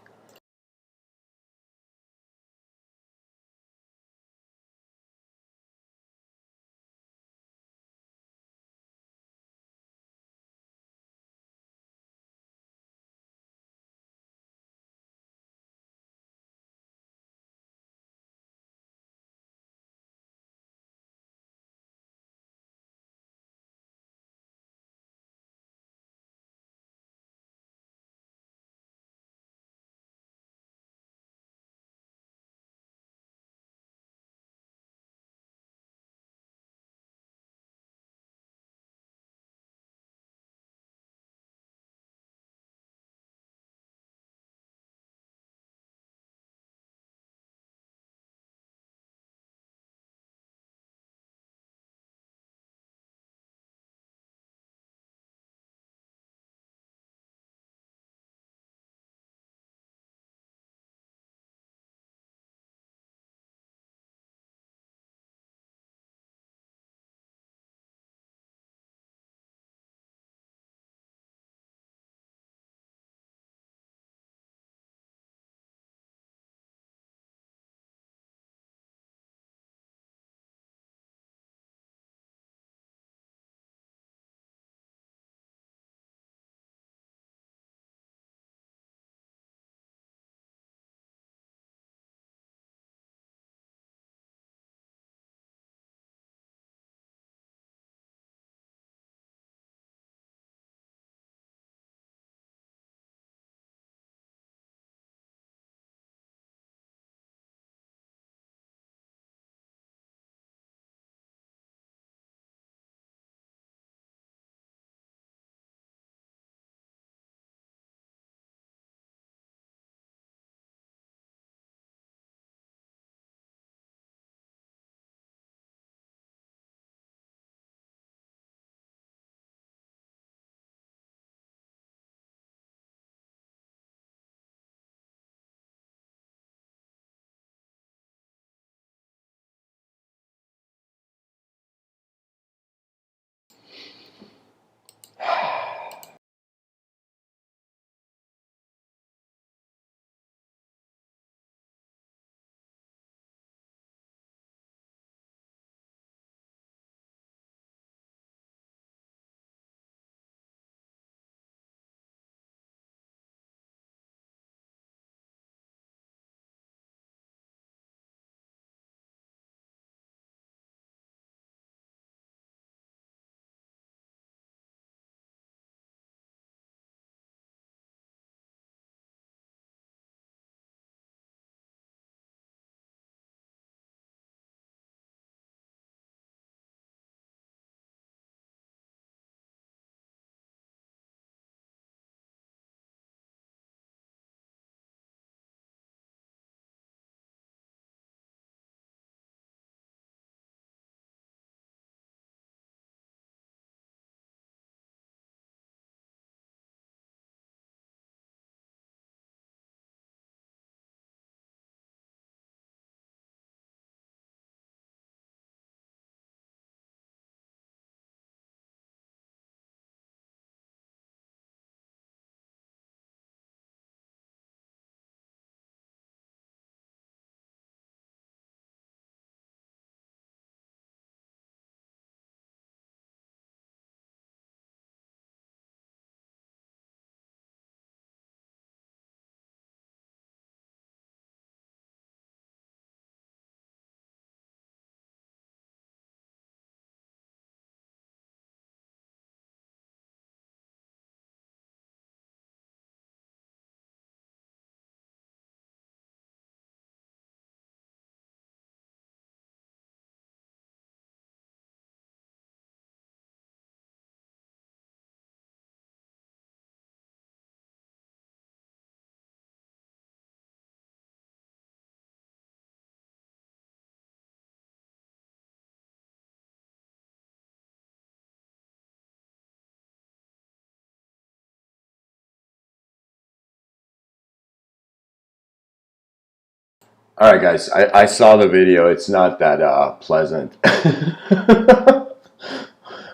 All right, guys, I saw the video. It's not that pleasant.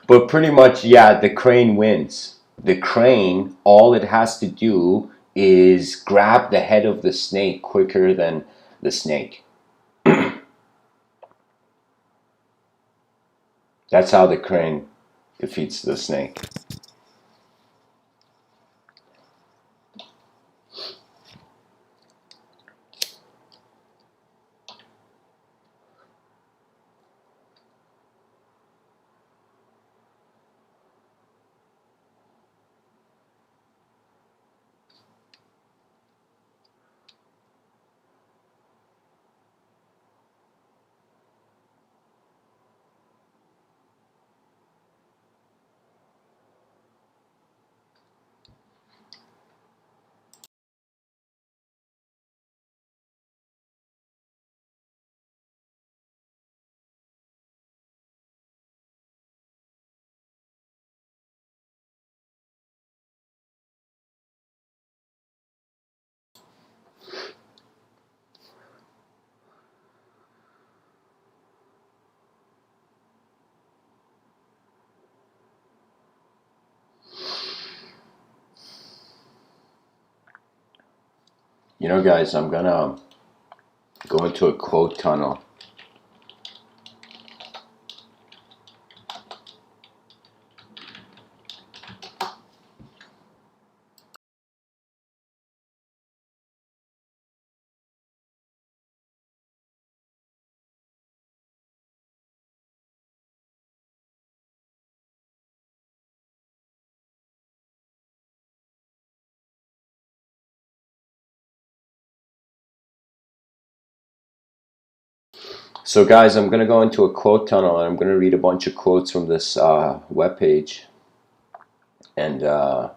But pretty much, yeah, the crane wins. The crane, all it has to do is grab the head of the snake quicker than the snake. That's how the crane defeats the snake. You know, guys, I'm gonna go into a quote tunnel. So, guys, I'm gonna go into a quote tunnel and I'm gonna read a bunch of quotes from this webpage. And the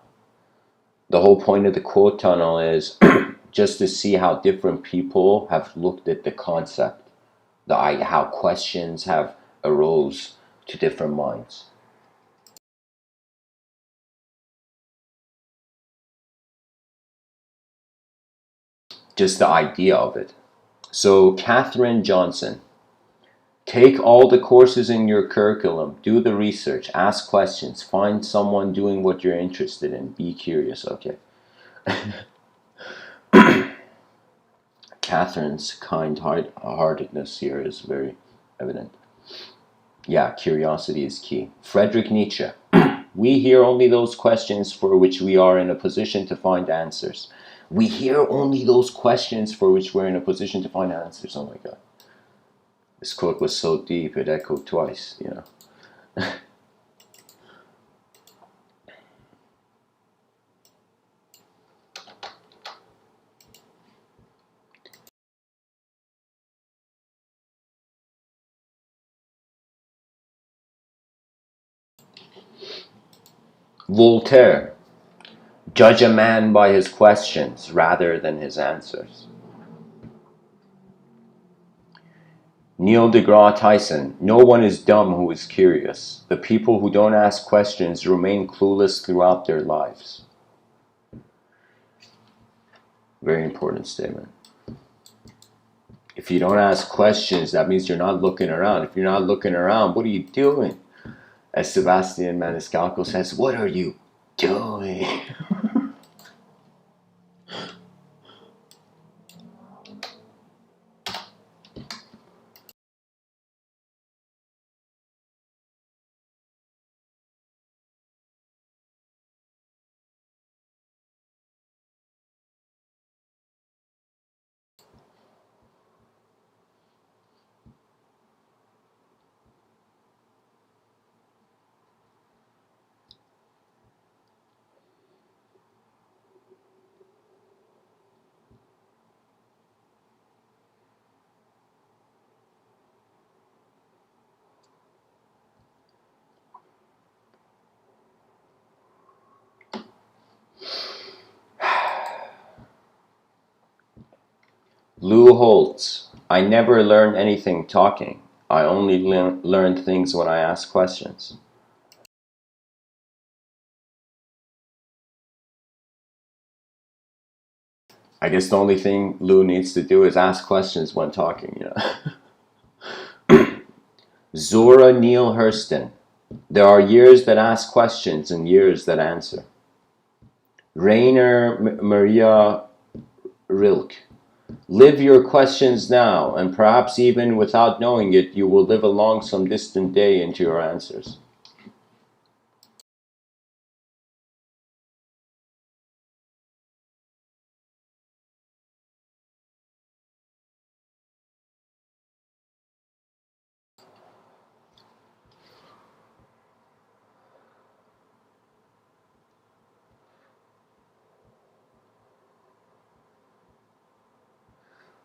whole point of the quote tunnel is just to see how different people have looked at the concept, how questions have arose to different minds. Just the idea of it. So, Katherine Johnson, take all the courses in your curriculum, do the research, ask questions, find someone doing what you're interested in, be curious. Okay. Catherine's kind-heartedness here is very evident. Yeah, curiosity is key. Friedrich Nietzsche. We hear only those questions for which we are in a position to find answers. We hear only those questions for which we're in a position to find answers. Oh my God. This quote was so deep, it echoed twice, you know. Voltaire. Judge a man by his questions rather than his answers. Neil deGrasse Tyson. No one is dumb who is curious. The people who don't ask questions remain clueless throughout their lives. Very important statement. If you don't ask questions, that means you're not looking around. If you're not looking around, what are you doing? As Sebastian Maniscalco says, what are you doing? Lou Holtz. I never learn anything talking. I only learn things when I ask questions. I guess the only thing Lou needs to do is ask questions when talking, Zora Neale Hurston. There are years that ask questions and years that answer. Rainer Maria Rilke. Live your questions now, and perhaps even without knowing it, you will live along some distant day into your answers.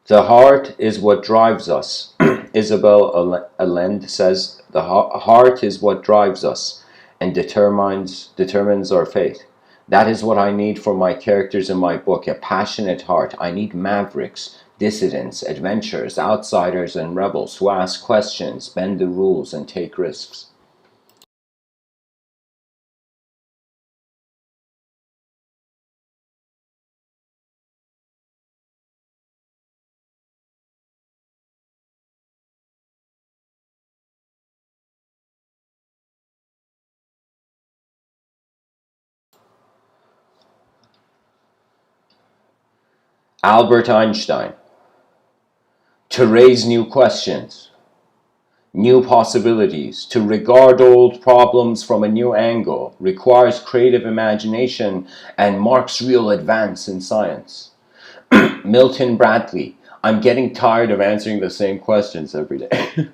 The heart is what drives us. Isabel Allende says, the heart is what drives us and determines our fate. That is what I need for my characters in my book, a passionate heart. I need mavericks, dissidents, adventurers, outsiders, and rebels who ask questions, bend the rules, and take risks. Albert Einstein. To raise new questions, new possibilities, to regard old problems from a new angle, requires creative imagination and marks real advance in science. Milton Bradley. I'm getting tired of answering the same questions every day.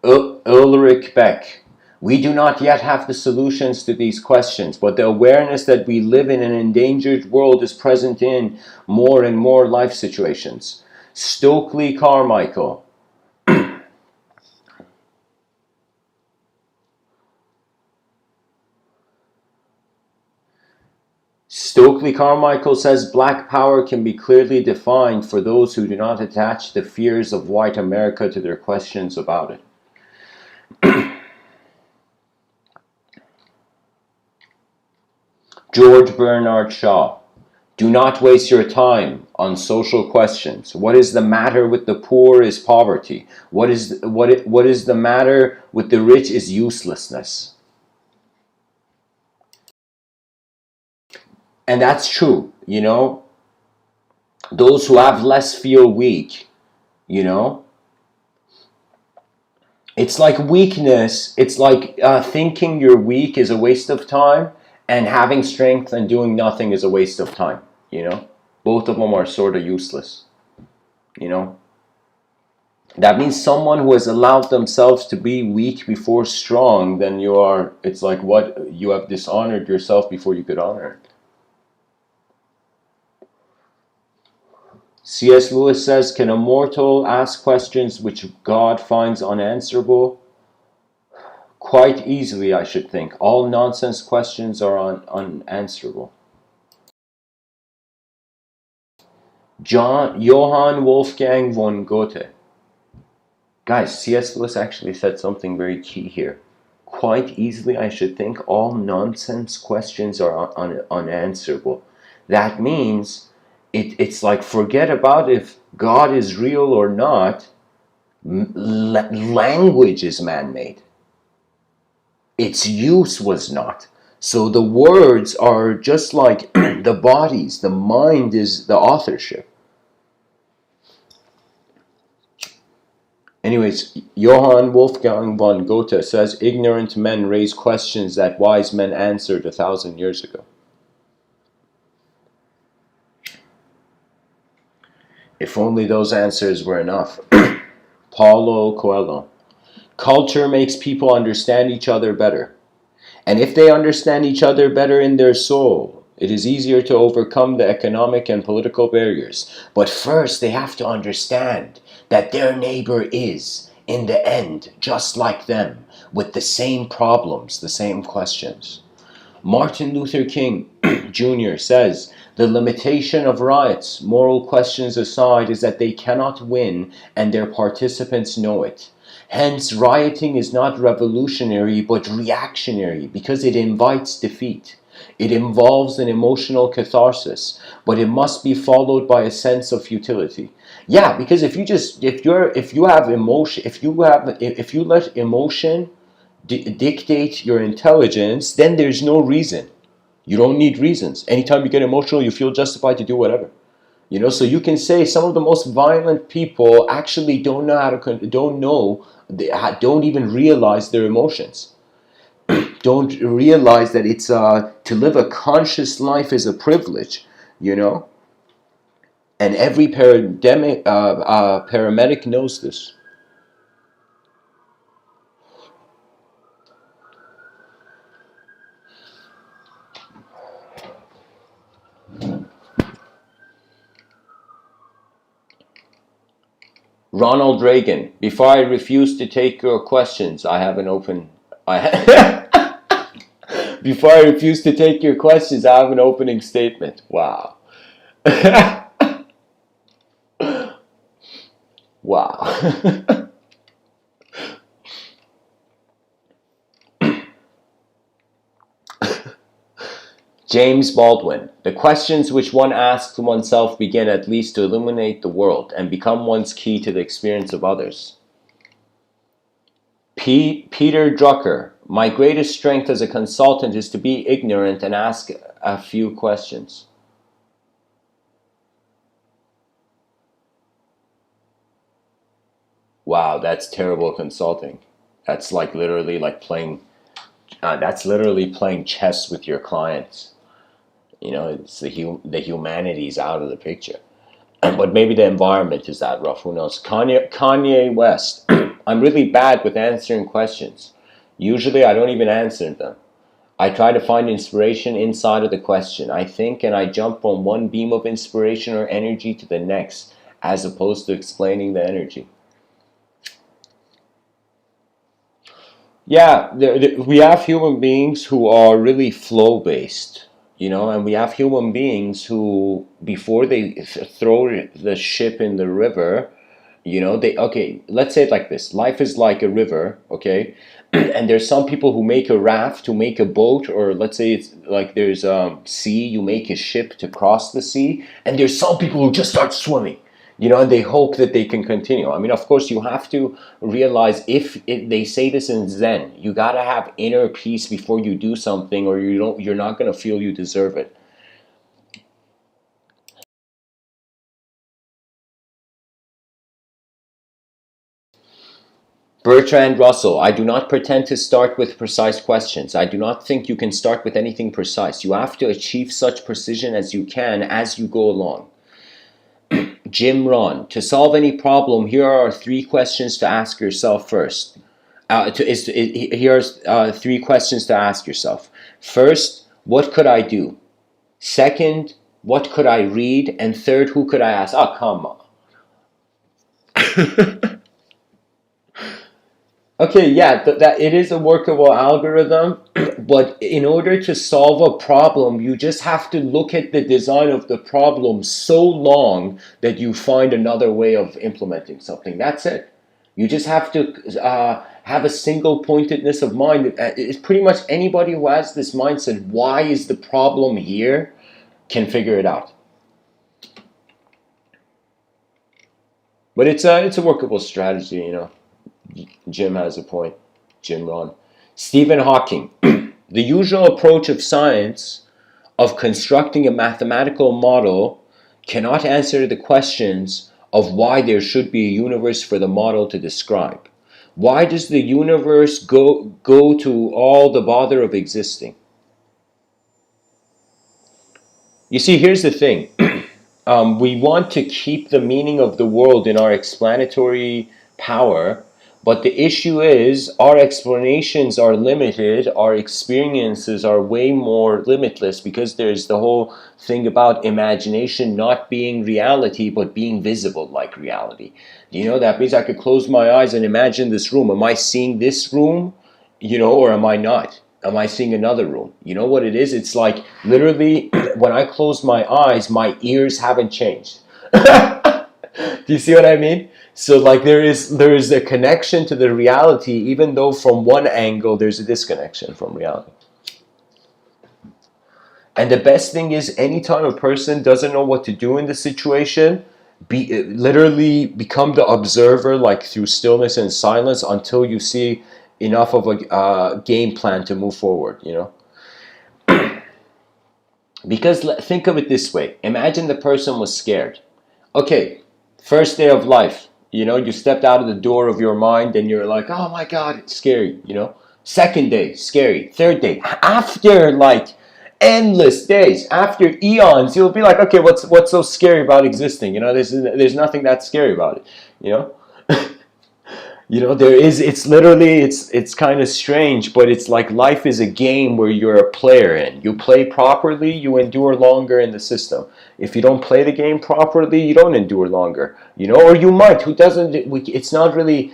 Ulrich Beck. We do not yet have the solutions to these questions, but the awareness that we live in an endangered world is present in more and more life situations. Stokely Carmichael. Stokely Carmichael says black power can be clearly defined for those who do not attach the fears of white America to their questions about it. George Bernard Shaw. Do not waste your time on social questions. What is the matter with the poor is poverty. What is the matter with the rich is uselessness. And that's true, Those who have less feel weak, It's like weakness. It's like thinking you're weak is a waste of time, and having strength and doing nothing is a waste of time, Both of them are sort of useless, That means someone who has allowed themselves to be weak before strong, then it's like what? You have dishonored yourself before you could honor it. C.S. Lewis says, can a mortal ask questions which God finds unanswerable? Quite easily, I should think. All nonsense questions are unanswerable. Johann Wolfgang von Goethe. Guys, C.S. Lewis actually said something very key here. Quite easily, I should think, all nonsense questions are unanswerable. That means it's like forget about if God is real or not. Language is man-made. Its use was not. So the words are just like the bodies. The mind is the authorship. Anyways, Johann Wolfgang von Goethe says, ignorant men raise questions that wise men answered 1,000 years ago. If only those answers were enough. Paulo Coelho. Culture makes people understand each other better. And if they understand each other better in their soul, it is easier to overcome the economic and political barriers. But first, they have to understand that their neighbor is, in the end, just like them, with the same problems, the same questions. Martin Luther King Jr. says, the limitation of riots, moral questions aside, is that they cannot win and their participants know it. Hence, rioting is not revolutionary but reactionary because it invites defeat. It involves an emotional catharsis, but it must be followed by a sense of futility. Yeah, because if you have emotion, if you let emotion dictate your intelligence, then there's no reason. You don't need reasons. Anytime you get emotional, you feel justified to do whatever. So you can say some of the most violent people actually don't know how to, don't even realize their emotions. Don't realize that it's to live a conscious life is a privilege, and every paramedic knows this. Ronald Reagan, before I refuse to take your questions, I have an open. Before I refuse to take your questions, I have an opening statement. Wow. Wow. James Baldwin, the questions which one asks oneself begin at least to illuminate the world and become one's key to the experience of others. Peter Drucker, my greatest strength as a consultant is to be ignorant and ask a few questions. Wow, that's terrible consulting. That's like literally like playing. That's literally playing chess with your clients. It's the humanities out of the picture. But maybe the environment is that rough. Who knows? Kanye West. I'm really bad with answering questions. Usually I don't even answer them. I try to find inspiration inside of the question. I think and I jump from one beam of inspiration or energy to the next, as opposed to explaining the energy. Yeah, we have human beings who are really flow-based, and we have human beings who, before they throw the ship in the river, okay, let's say it like this. Life is like a river, okay? And there's some people who make a raft, who make a boat, or let's say it's like there's sea, you make a ship to cross the sea, and there's some people who just start swimming. And they hope that they can continue. I mean, of course, you have to realize they say this in Zen, you gotta have inner peace before you do something, or you're not gonna feel you deserve it. Bertrand Russell, I do not pretend to start with precise questions. I do not think you can start with anything precise. You have to achieve such precision as you can as you go along. Jim Rohn, to solve any problem, here are 3 questions to ask yourself first. Here's 3 questions to ask yourself. First, what could I do? Second, what could I read? And third, who could I ask? Oh, come on. Okay, yeah, that it is a workable algorithm, but in order to solve a problem, you just have to look at the design of the problem so long that you find another way of implementing something. That's it. You just have to have a single pointedness of mind. It's pretty much anybody who has this mindset, why is the problem here, can figure it out. But it's a workable strategy, Jim has a point. Jim Rohn. Stephen Hawking. The usual approach of science of constructing a mathematical model cannot answer the questions of why there should be a universe for the model to describe. Why does the universe go to all the bother of existing? You see, here's the thing. We want to keep the meaning of the world in our explanatory power, but the issue is our explanations are limited, our experiences are way more limitless, because there's the whole thing about imagination not being reality but being visible like reality. That means I could close my eyes and imagine this room. Am I seeing this room, or am I not? Am I seeing another room? You know what it is? It's like literally when I close my eyes, my ears haven't changed. Do you see what I mean? So like there is a connection to the reality, even though from one angle there's a disconnection from reality. And the best thing is, anytime a person doesn't know what to do in the situation, literally become the observer, like through stillness and silence, until you see enough of a game plan to move forward, you know. Because think of it this way: imagine the person was scared. Okay, first day of life, you know, you stepped out of the door of your mind and you're like, oh my god, it's scary, you know. Second day, scary. Third day, after like endless days, after eons, you'll be like, okay, what's so scary about existing? You know, there's nothing that scary about it, you know. You know, there is, it's literally, it's kind of strange, but it's like life is a game where you're a player in. You play properly, you endure longer in the system. If you don't play the game properly, you don't endure longer, you know, or you might. Who doesn't? It's not really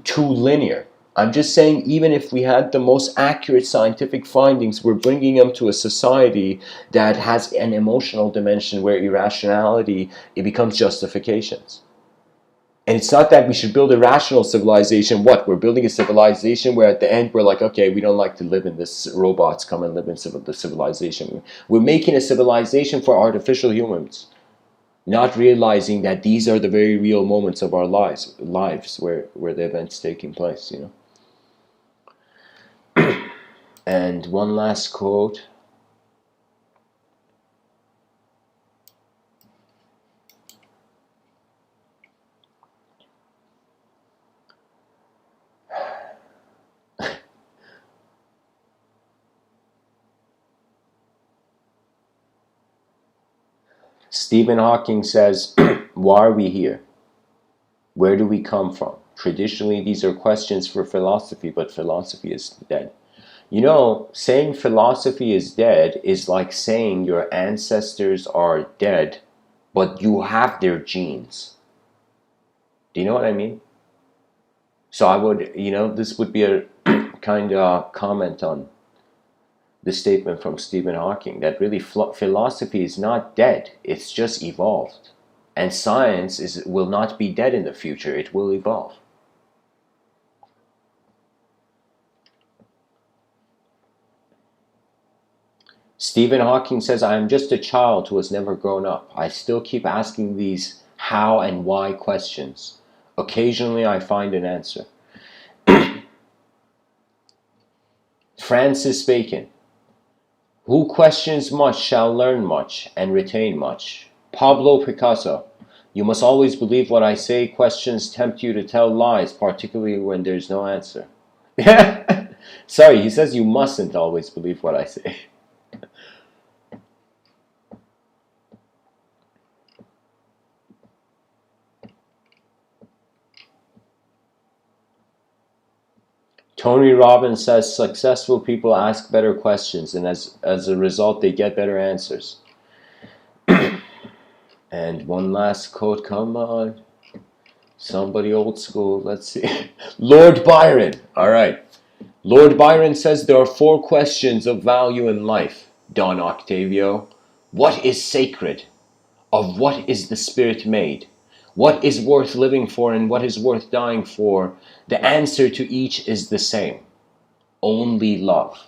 too linear. I'm just saying, even if we had the most accurate scientific findings, we're bringing them to a society that has an emotional dimension where irrationality, it becomes justifications. And it's not that we should build a rational civilization. What? We're building a civilization where at the end we're like, okay, we don't like to live in this. Robots come and live in the civilization. We're making a civilization for artificial humans, not realizing that these are the very real moments of our lives where the event's taking place, you know. And one last quote. Stephen Hawking says, why are we here? Where do we come from? Traditionally, these are questions for philosophy, but philosophy is dead. You know, saying philosophy is dead is like saying your ancestors are dead, but you have their genes. Do you know what I mean? So I would, you know, this would be a kind of comment on the statement from Stephen Hawking that really philosophy is not dead, it's just evolved. And science will not be dead in the future, it will evolve. Stephen Hawking says, I am just a child who has never grown up. I still keep asking these how and why questions. Occasionally I find an answer. Francis Bacon, who questions much shall learn much and retain much. Pablo Picasso, you must always believe what I say. Questions tempt you to tell lies, particularly when there's no answer. Sorry, he says you mustn't always believe what I say. Tony Robbins says successful people ask better questions, and as a result they get better answers. And one last quote, come on. Somebody old school, let's see. Lord Byron, alright. Lord Byron says there are 4 questions of value in life. Don Octavio, what is sacred? Of what is the spirit made? What is worth living for and what is worth dying for? The answer to each is the same. Only love.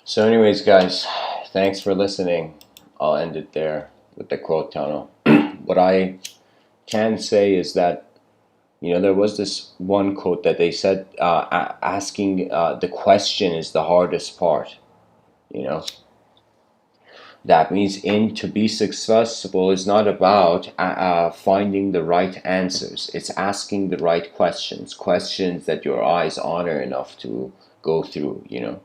So anyways, guys, thanks for listening. I'll end it there with the quote tunnel. What I can say is that, you know, there was this one quote that they said, asking the question is the hardest part, you know. That means to be successful is not about finding the right answers. It's asking the right questions, questions that your eyes honor enough to go through, you know.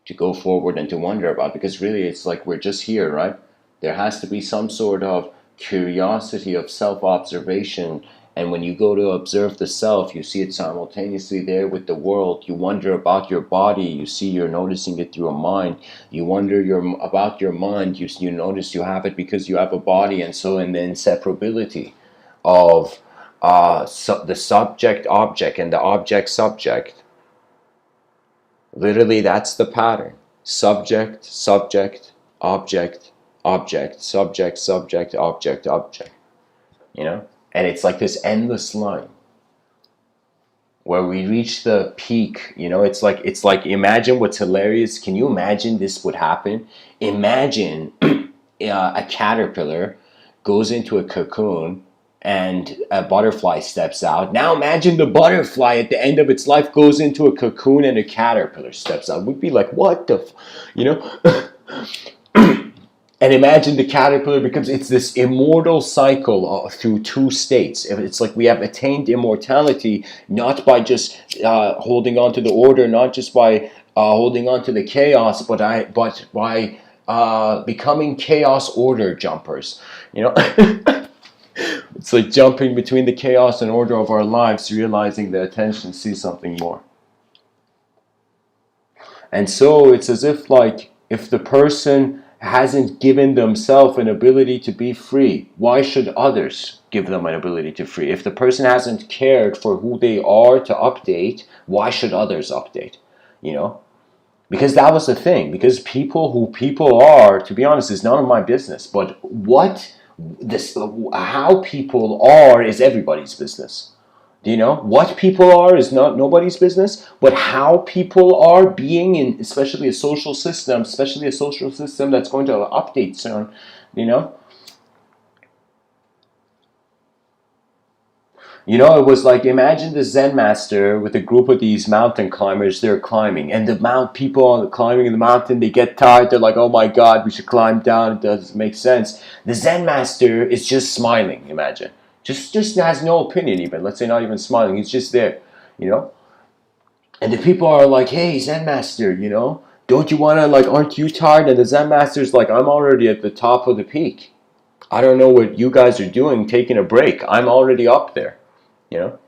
to go forward and to wonder about, because really it's like we're just here, right? There has to be some sort of curiosity of self-observation, and when you go to observe the self, you see it simultaneously there with the world. You wonder about your body, you see you're noticing it through a mind. You wonder about your mind, you notice you have it because you have a body. And so in the inseparability of the subject object and the object subject, literally, that's the pattern. Subject, subject, object, object, subject, subject, object, object. You know? And it's like this endless line where we reach the peak. You know, it's like imagine what's hilarious. Can you imagine this would happen? Imagine a caterpillar goes into a cocoon and a butterfly steps out. Now imagine the butterfly at the end of its life goes into a cocoon and a caterpillar steps out. We'd be like, what the, you know? And imagine the caterpillar becomes, it's this immortal cycle through two states. It's like we have attained immortality, not by just holding on to the order, not just by holding on to the chaos, but by becoming chaos order jumpers. You know, it's like jumping between the chaos and order of our lives, realizing the attention sees something more. And so it's as if, like, if the person hasn't given themselves an ability to be free, why should others give them an ability to free? If the person hasn't cared for who they are to update, why should others update? You know? Because that was the thing. Because who people are, to be honest, is none of my business. But how people are is everybody's business. Do you know? What people are is not nobody's business, but how people are being in, especially a social system, that's going to update soon, you know? You know, it was like, imagine the Zen master with a group of these mountain climbers. They're climbing, and the people climbing in the mountain, they get tired. They're like, oh my God, we should climb down. It doesn't make sense. The Zen master is just smiling, imagine. Just has no opinion even. Let's say not even smiling. He's just there, you know? And the people are like, hey, Zen master, you know? Don't you want to, like, aren't you tired? And the Zen master's like, I'm already at the top of the peak. I don't know what you guys are doing, taking a break. I'm already up there, you know?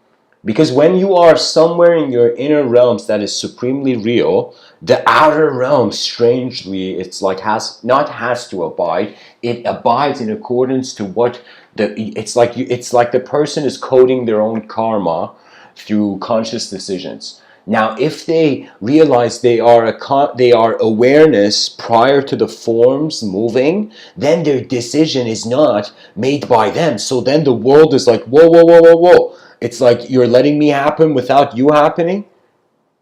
Because when you are somewhere in your inner realms that is supremely real, the outer realm, strangely, it's like has to abide. It abides in accordance to what it's like the person is coding their own karma through conscious decisions. Now, if they realize they are awareness prior to the forms moving, then their decision is not made by them. So then the world is like, whoa, whoa, whoa, whoa, whoa. It's like you're letting me happen without you happening.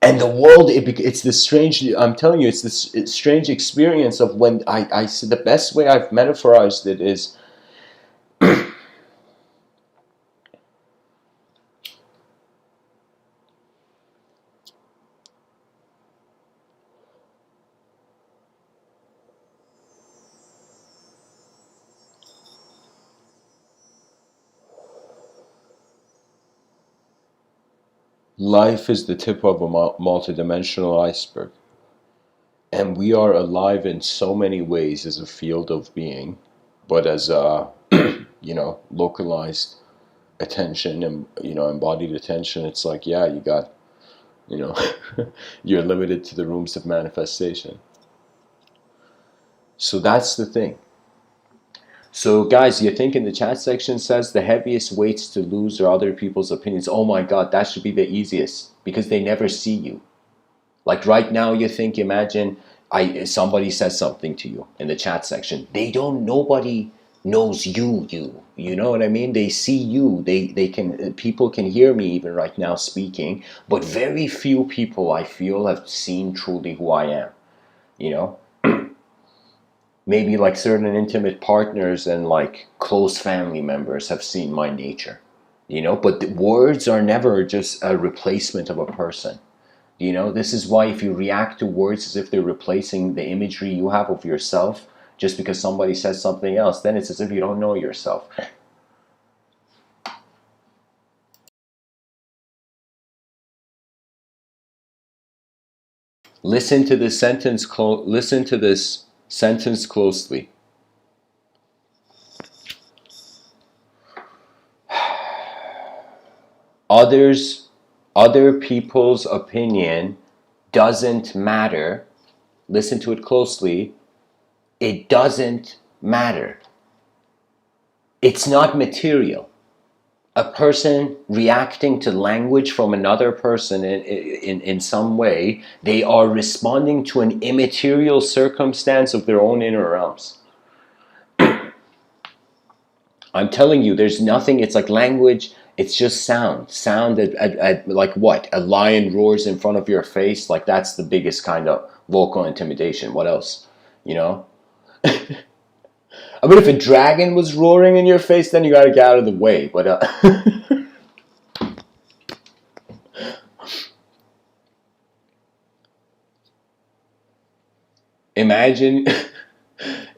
And the world, it's this strange, I'm telling you, it's this strange experience of when I see the best way I've metaphorized it is, life is the tip of a multidimensional iceberg. And we are alive in so many ways as a field of being, but as a, localized attention and, embodied attention, it's like, yeah, you got, you're limited to the rooms of manifestation. So that's the thing. So guys, you think in the chat section says the heaviest weights to lose are other people's opinions. Oh my God, that should be the easiest because they never see you. Like right now, you think, imagine somebody says something to you in the chat section. Nobody knows you. You know what I mean? They see you. People can hear me even right now speaking, but very few people I feel have seen truly who I am. You know? Maybe like certain intimate partners and like close family members have seen my nature. You know, but the words are never just a replacement of a person. You know, this is why if you react to words as if they're replacing the imagery you have of yourself, just because somebody says something else, then it's as if you don't know yourself. Listen to this sentence listen to this sentence closely. Other people's opinion doesn't matter. Listen to it closely. It doesn't matter. It's not material. A person reacting to language from another person in some way, they are responding to an immaterial circumstance of their own inner realms. I'm telling you, there's nothing. It's like language. It's just sound. Sound at like what? A lion roars in front of your face. Like that's the biggest kind of vocal intimidation. What else? You know? I mean, if a dragon was roaring in your face, then you gotta get out of the way. But imagine,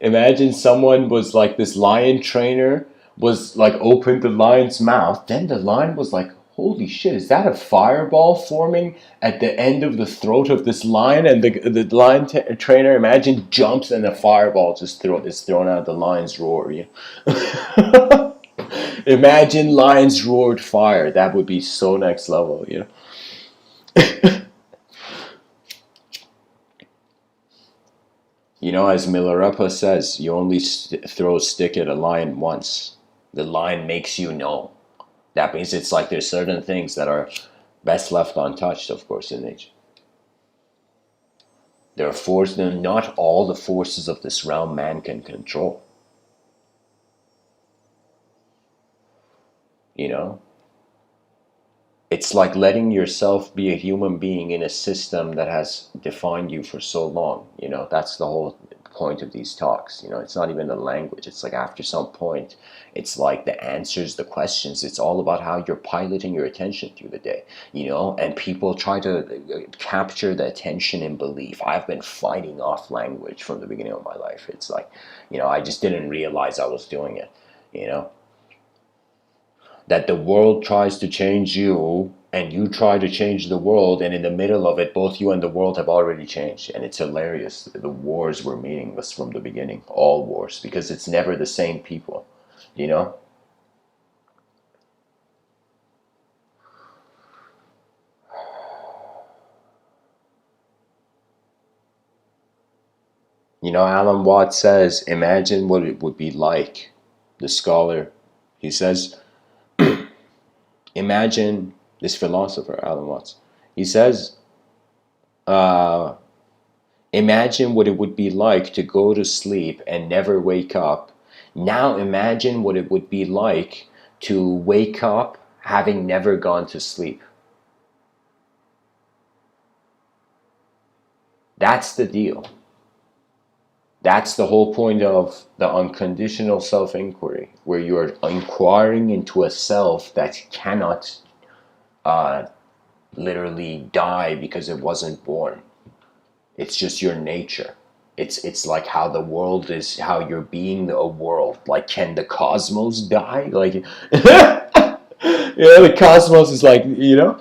imagine someone was like this lion trainer was like opened the lion's mouth. Then the lion was like, "Holy shit! Is that a fireball forming at the end of the throat of this lion?" And the lion trainer, imagine, jumps and a fireball just is thrown out of the lion's roar. You know? Imagine lions roared fire. That would be so next level. You know. You know, as Milarepa says, you only throw a stick at a lion once. The lion makes you know. That means it's like there's certain things that are best left untouched, of course, in nature. There are forces, not all the forces of this realm man can control. You know? It's like letting yourself be a human being in a system that has defined you for so long. You know, that's the whole point of these talks. You know, it's not even a language. It's like after some point, it's like the answers, the questions, it's all about how you're piloting your attention through the day, you know, and people try to capture the attention in belief. I've been fighting off language from the beginning of my life. It's like, you know, I just didn't realize I was doing it, you know. That the world tries to change you and you try to change the world, and in the middle of it, both you and the world have already changed. And it's hilarious. The wars were meaningless from the beginning, all wars, because it's never the same people, you know? You know, Alan Watts says, imagine what it would be like, the scholar, he says, imagine, this philosopher, Alan Watts, he says, imagine what it would be like to go to sleep and never wake up. Now imagine what it would be like to wake up having never gone to sleep. That's the deal. That's the whole point of the unconditional self-inquiry, where you're inquiring into a self that cannot literally die because it wasn't born. It's just your nature. It's like how the world is, how you're being a world. Like, can the cosmos die? Like, you know, the cosmos is like, you know.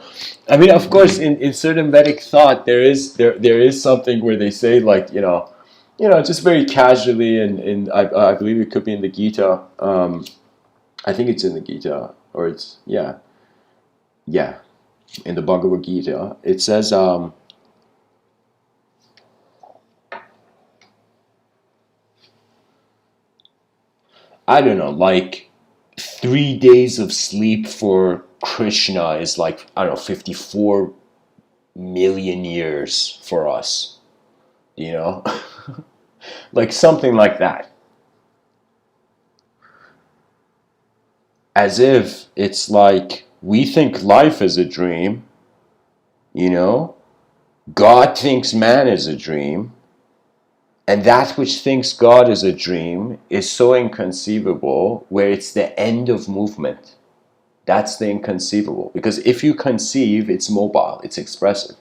I mean, of course, in certain Vedic thought, there is something where they say, like, you know, just very casually, and I believe it could be in the Gita. I think it's in the Gita, or it's yeah, in the Bhagavad Gita. It says, I don't know, like 3 days of sleep for Krishna is like, I don't know, 54 million years for us, you know. Like something like that. As if it's like we think life is a dream, you know, God thinks man is a dream, and that which thinks God is a dream is so inconceivable, where it's the end of movement. That's the inconceivable, because if you conceive, it's mobile, it's expressive.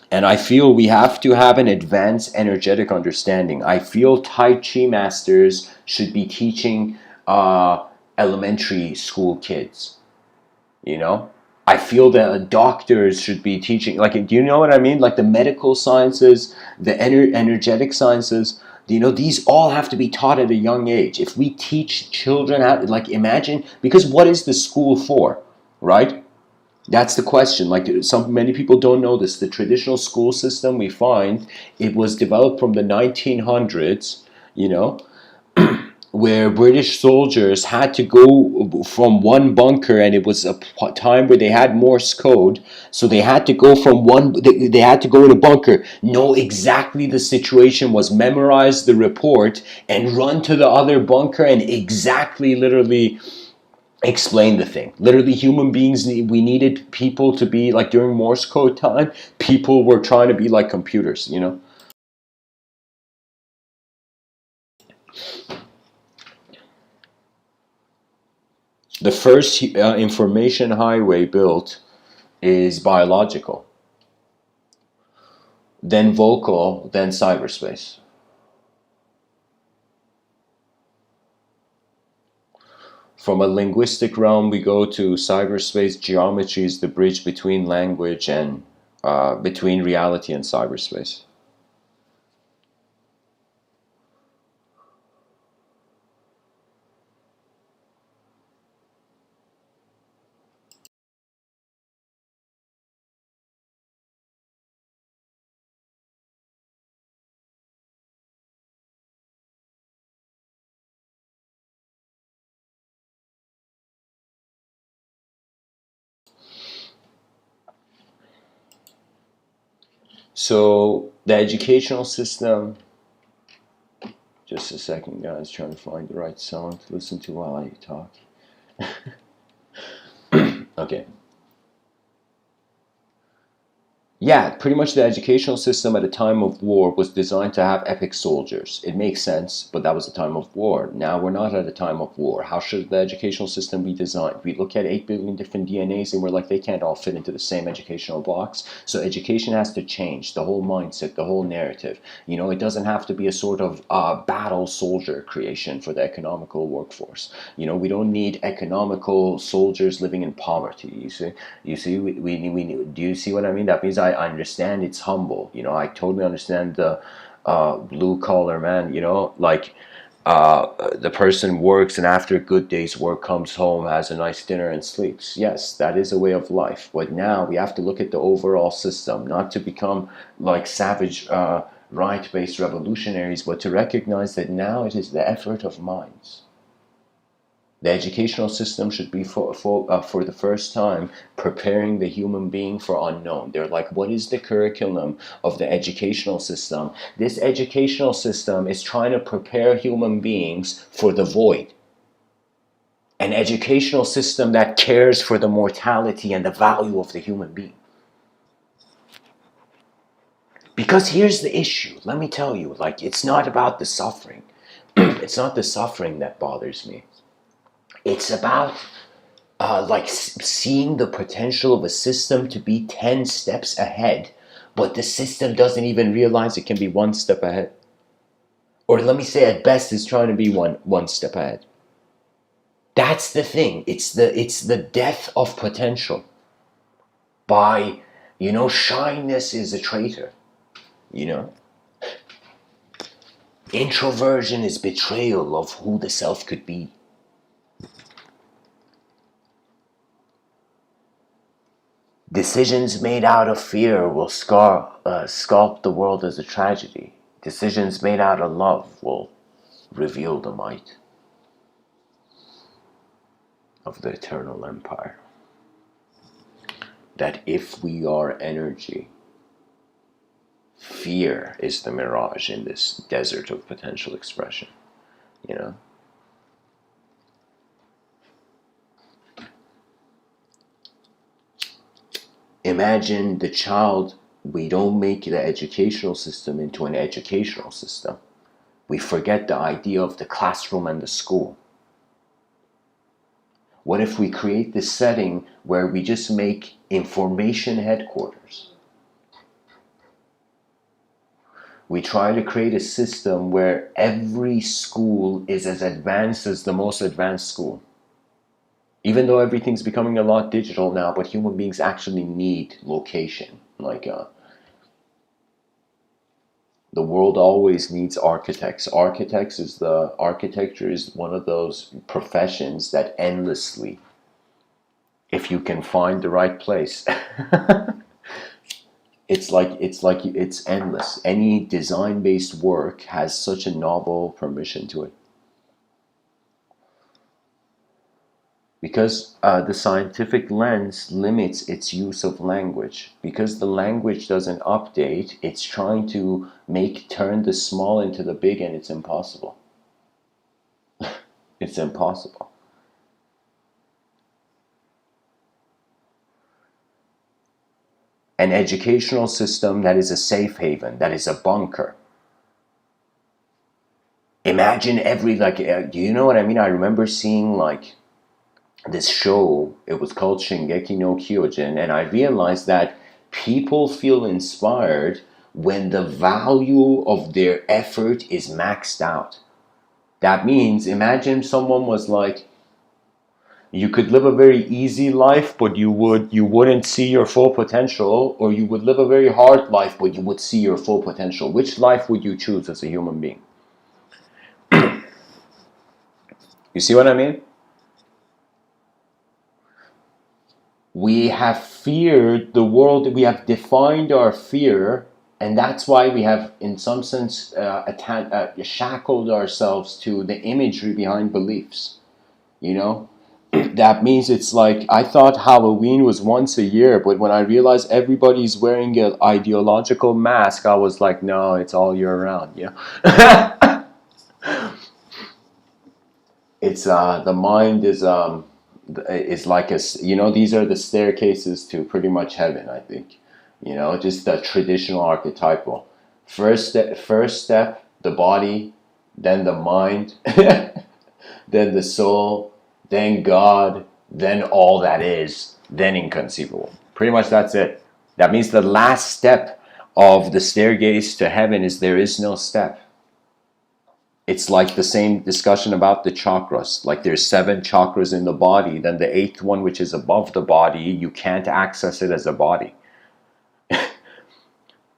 And I feel we have to have an advanced energetic understanding. I feel Tai Chi masters should be teaching elementary school kids, you know? I feel that doctors should be teaching, like, do you know what I mean? Like the medical sciences, the energetic sciences, these all have to be taught at a young age. If we teach children how, like, imagine, because what is the school for, right? That's the question. Like, many people don't know this. The traditional school system, we find it was developed from the 1900s, you know, where British soldiers had to go from one bunker, and it was a time where they had Morse code, so they had to go from they had to go in a bunker, know exactly the situation was, memorize the report, and run to the other bunker and exactly, literally explain the thing. Literally, human beings, we needed people to be like, during Morse code time, people were trying to be like computers, The first information highway built is biological, then vocal, then cyberspace. From a linguistic realm, we go to cyberspace. Geometry is the bridge between language and between reality and cyberspace. So the educational system, just a second, guys, trying to find the right song to listen to while I talk. Okay. Yeah, pretty much the educational system at a time of war was designed to have epic soldiers. It makes sense, but that was a time of war. Now we're not at a time of war. How should the educational system be designed? We look at 8 billion different DNAs and we're like, they can't all fit into the same educational box. So education has to change, the whole mindset, the whole narrative. It doesn't have to be a sort of battle soldier creation for the economical workforce. We don't need economical soldiers living in poverty, you see? Do you see what I mean? That means I understand it's humble. I totally understand the blue collar man. Like the person works, and after a good day's work comes home, has a nice dinner, and sleeps. Yes, that is a way of life. But now we have to look at the overall system, not to become like savage right-based revolutionaries, but to recognize that now it is the effort of minds. The educational system should be for the first time preparing the human being for unknown. They're like, what is the curriculum of the educational system? This educational system is trying to prepare human beings for the void. An educational system that cares for the mortality and the value of the human being. Because here's the issue, let me tell you, like, it's not about the suffering. It's not the suffering that bothers me. It's about like seeing the potential of a system to be 10 steps ahead, but the system doesn't even realize it can be one step ahead. Or let me say, at best, it's trying to be one step ahead. That's the thing. It's the death of potential. By, shyness is a traitor. Introversion is betrayal of who the self could be. Decisions made out of fear will sculpt the world as a tragedy. Decisions made out of love will reveal the might of the eternal empire. That if we are energy, fear is the mirage in this desert of potential expression, Imagine the child, we don't make the educational system into an educational system. We forget the idea of the classroom and the school. What if we create this setting where we just make information headquarters? We try to create a system where every school is as advanced as the most advanced school. Even though everything's becoming a lot digital now, but human beings actually need location. Like the world always needs architects. Architecture is one of those professions that endlessly, if you can find the right place, it's endless. Any design-based work has such a novel permission to it. Because the scientific lens limits its use of language. Because the language doesn't update, it's trying to turn the small into the big, and it's impossible. It's impossible. An educational system that is a safe haven, that is a bunker. Imagine do you know what I mean? I remember seeing like this show, it was called Shingeki no Kyojin, and I realized that people feel inspired when the value of their effort is maxed out. That means, imagine someone was like, you could live a very easy life, but you wouldn't see your full potential, or you would live a very hard life, but you would see your full potential. Which life would you choose as a human being? You see what I mean? We have feared the world, we have defined our fear, and that's why we have, in some sense, shackled ourselves to the imagery behind beliefs. You know? That means it's like, I thought Halloween was once a year, but when I realized everybody's wearing an ideological mask, I was like, no, it's all year round. Yeah. It's the mind is like these are the staircases to pretty much heaven, I think. Just the traditional archetypal. First step, the body, then the mind, then the soul, then God, then all that is, then inconceivable. Pretty much that's it. That means the last step of the staircase to heaven is there is no step. It's like the same discussion about the chakras. Like there's 7 chakras in the body, then the 8th one, which is above the body, you can't access it as a body.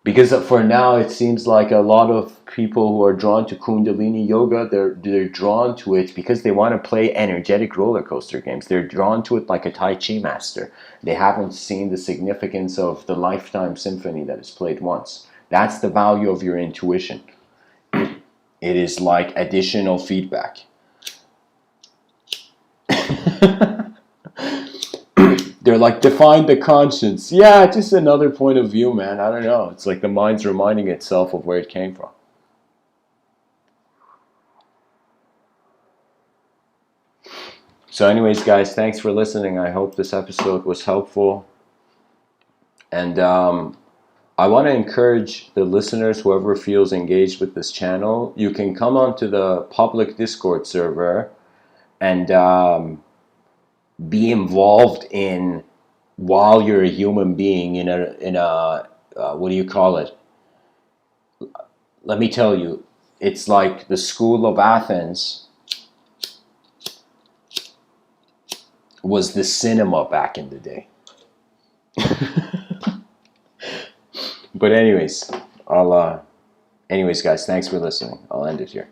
Because for now, it seems like a lot of people who are drawn to Kundalini Yoga, they're drawn to it because they want to play energetic roller coaster games. They're drawn to it like a Tai Chi master. They haven't seen the significance of the lifetime symphony that is played once. That's the value of your intuition. It is like additional feedback. They're like, define the conscience. Yeah, just another point of view, man. I don't know. It's like the mind's reminding itself of where it came from. So anyways, guys, thanks for listening. I hope this episode was helpful. And I want to encourage the listeners, whoever feels engaged with this channel, you can come onto the public Discord server and be involved in, while you're a human being, in a what do you call it? Let me tell you, it's like the school of Athens was the cinema back in the day. But anyways, anyways, guys, thanks for listening. I'll end it here.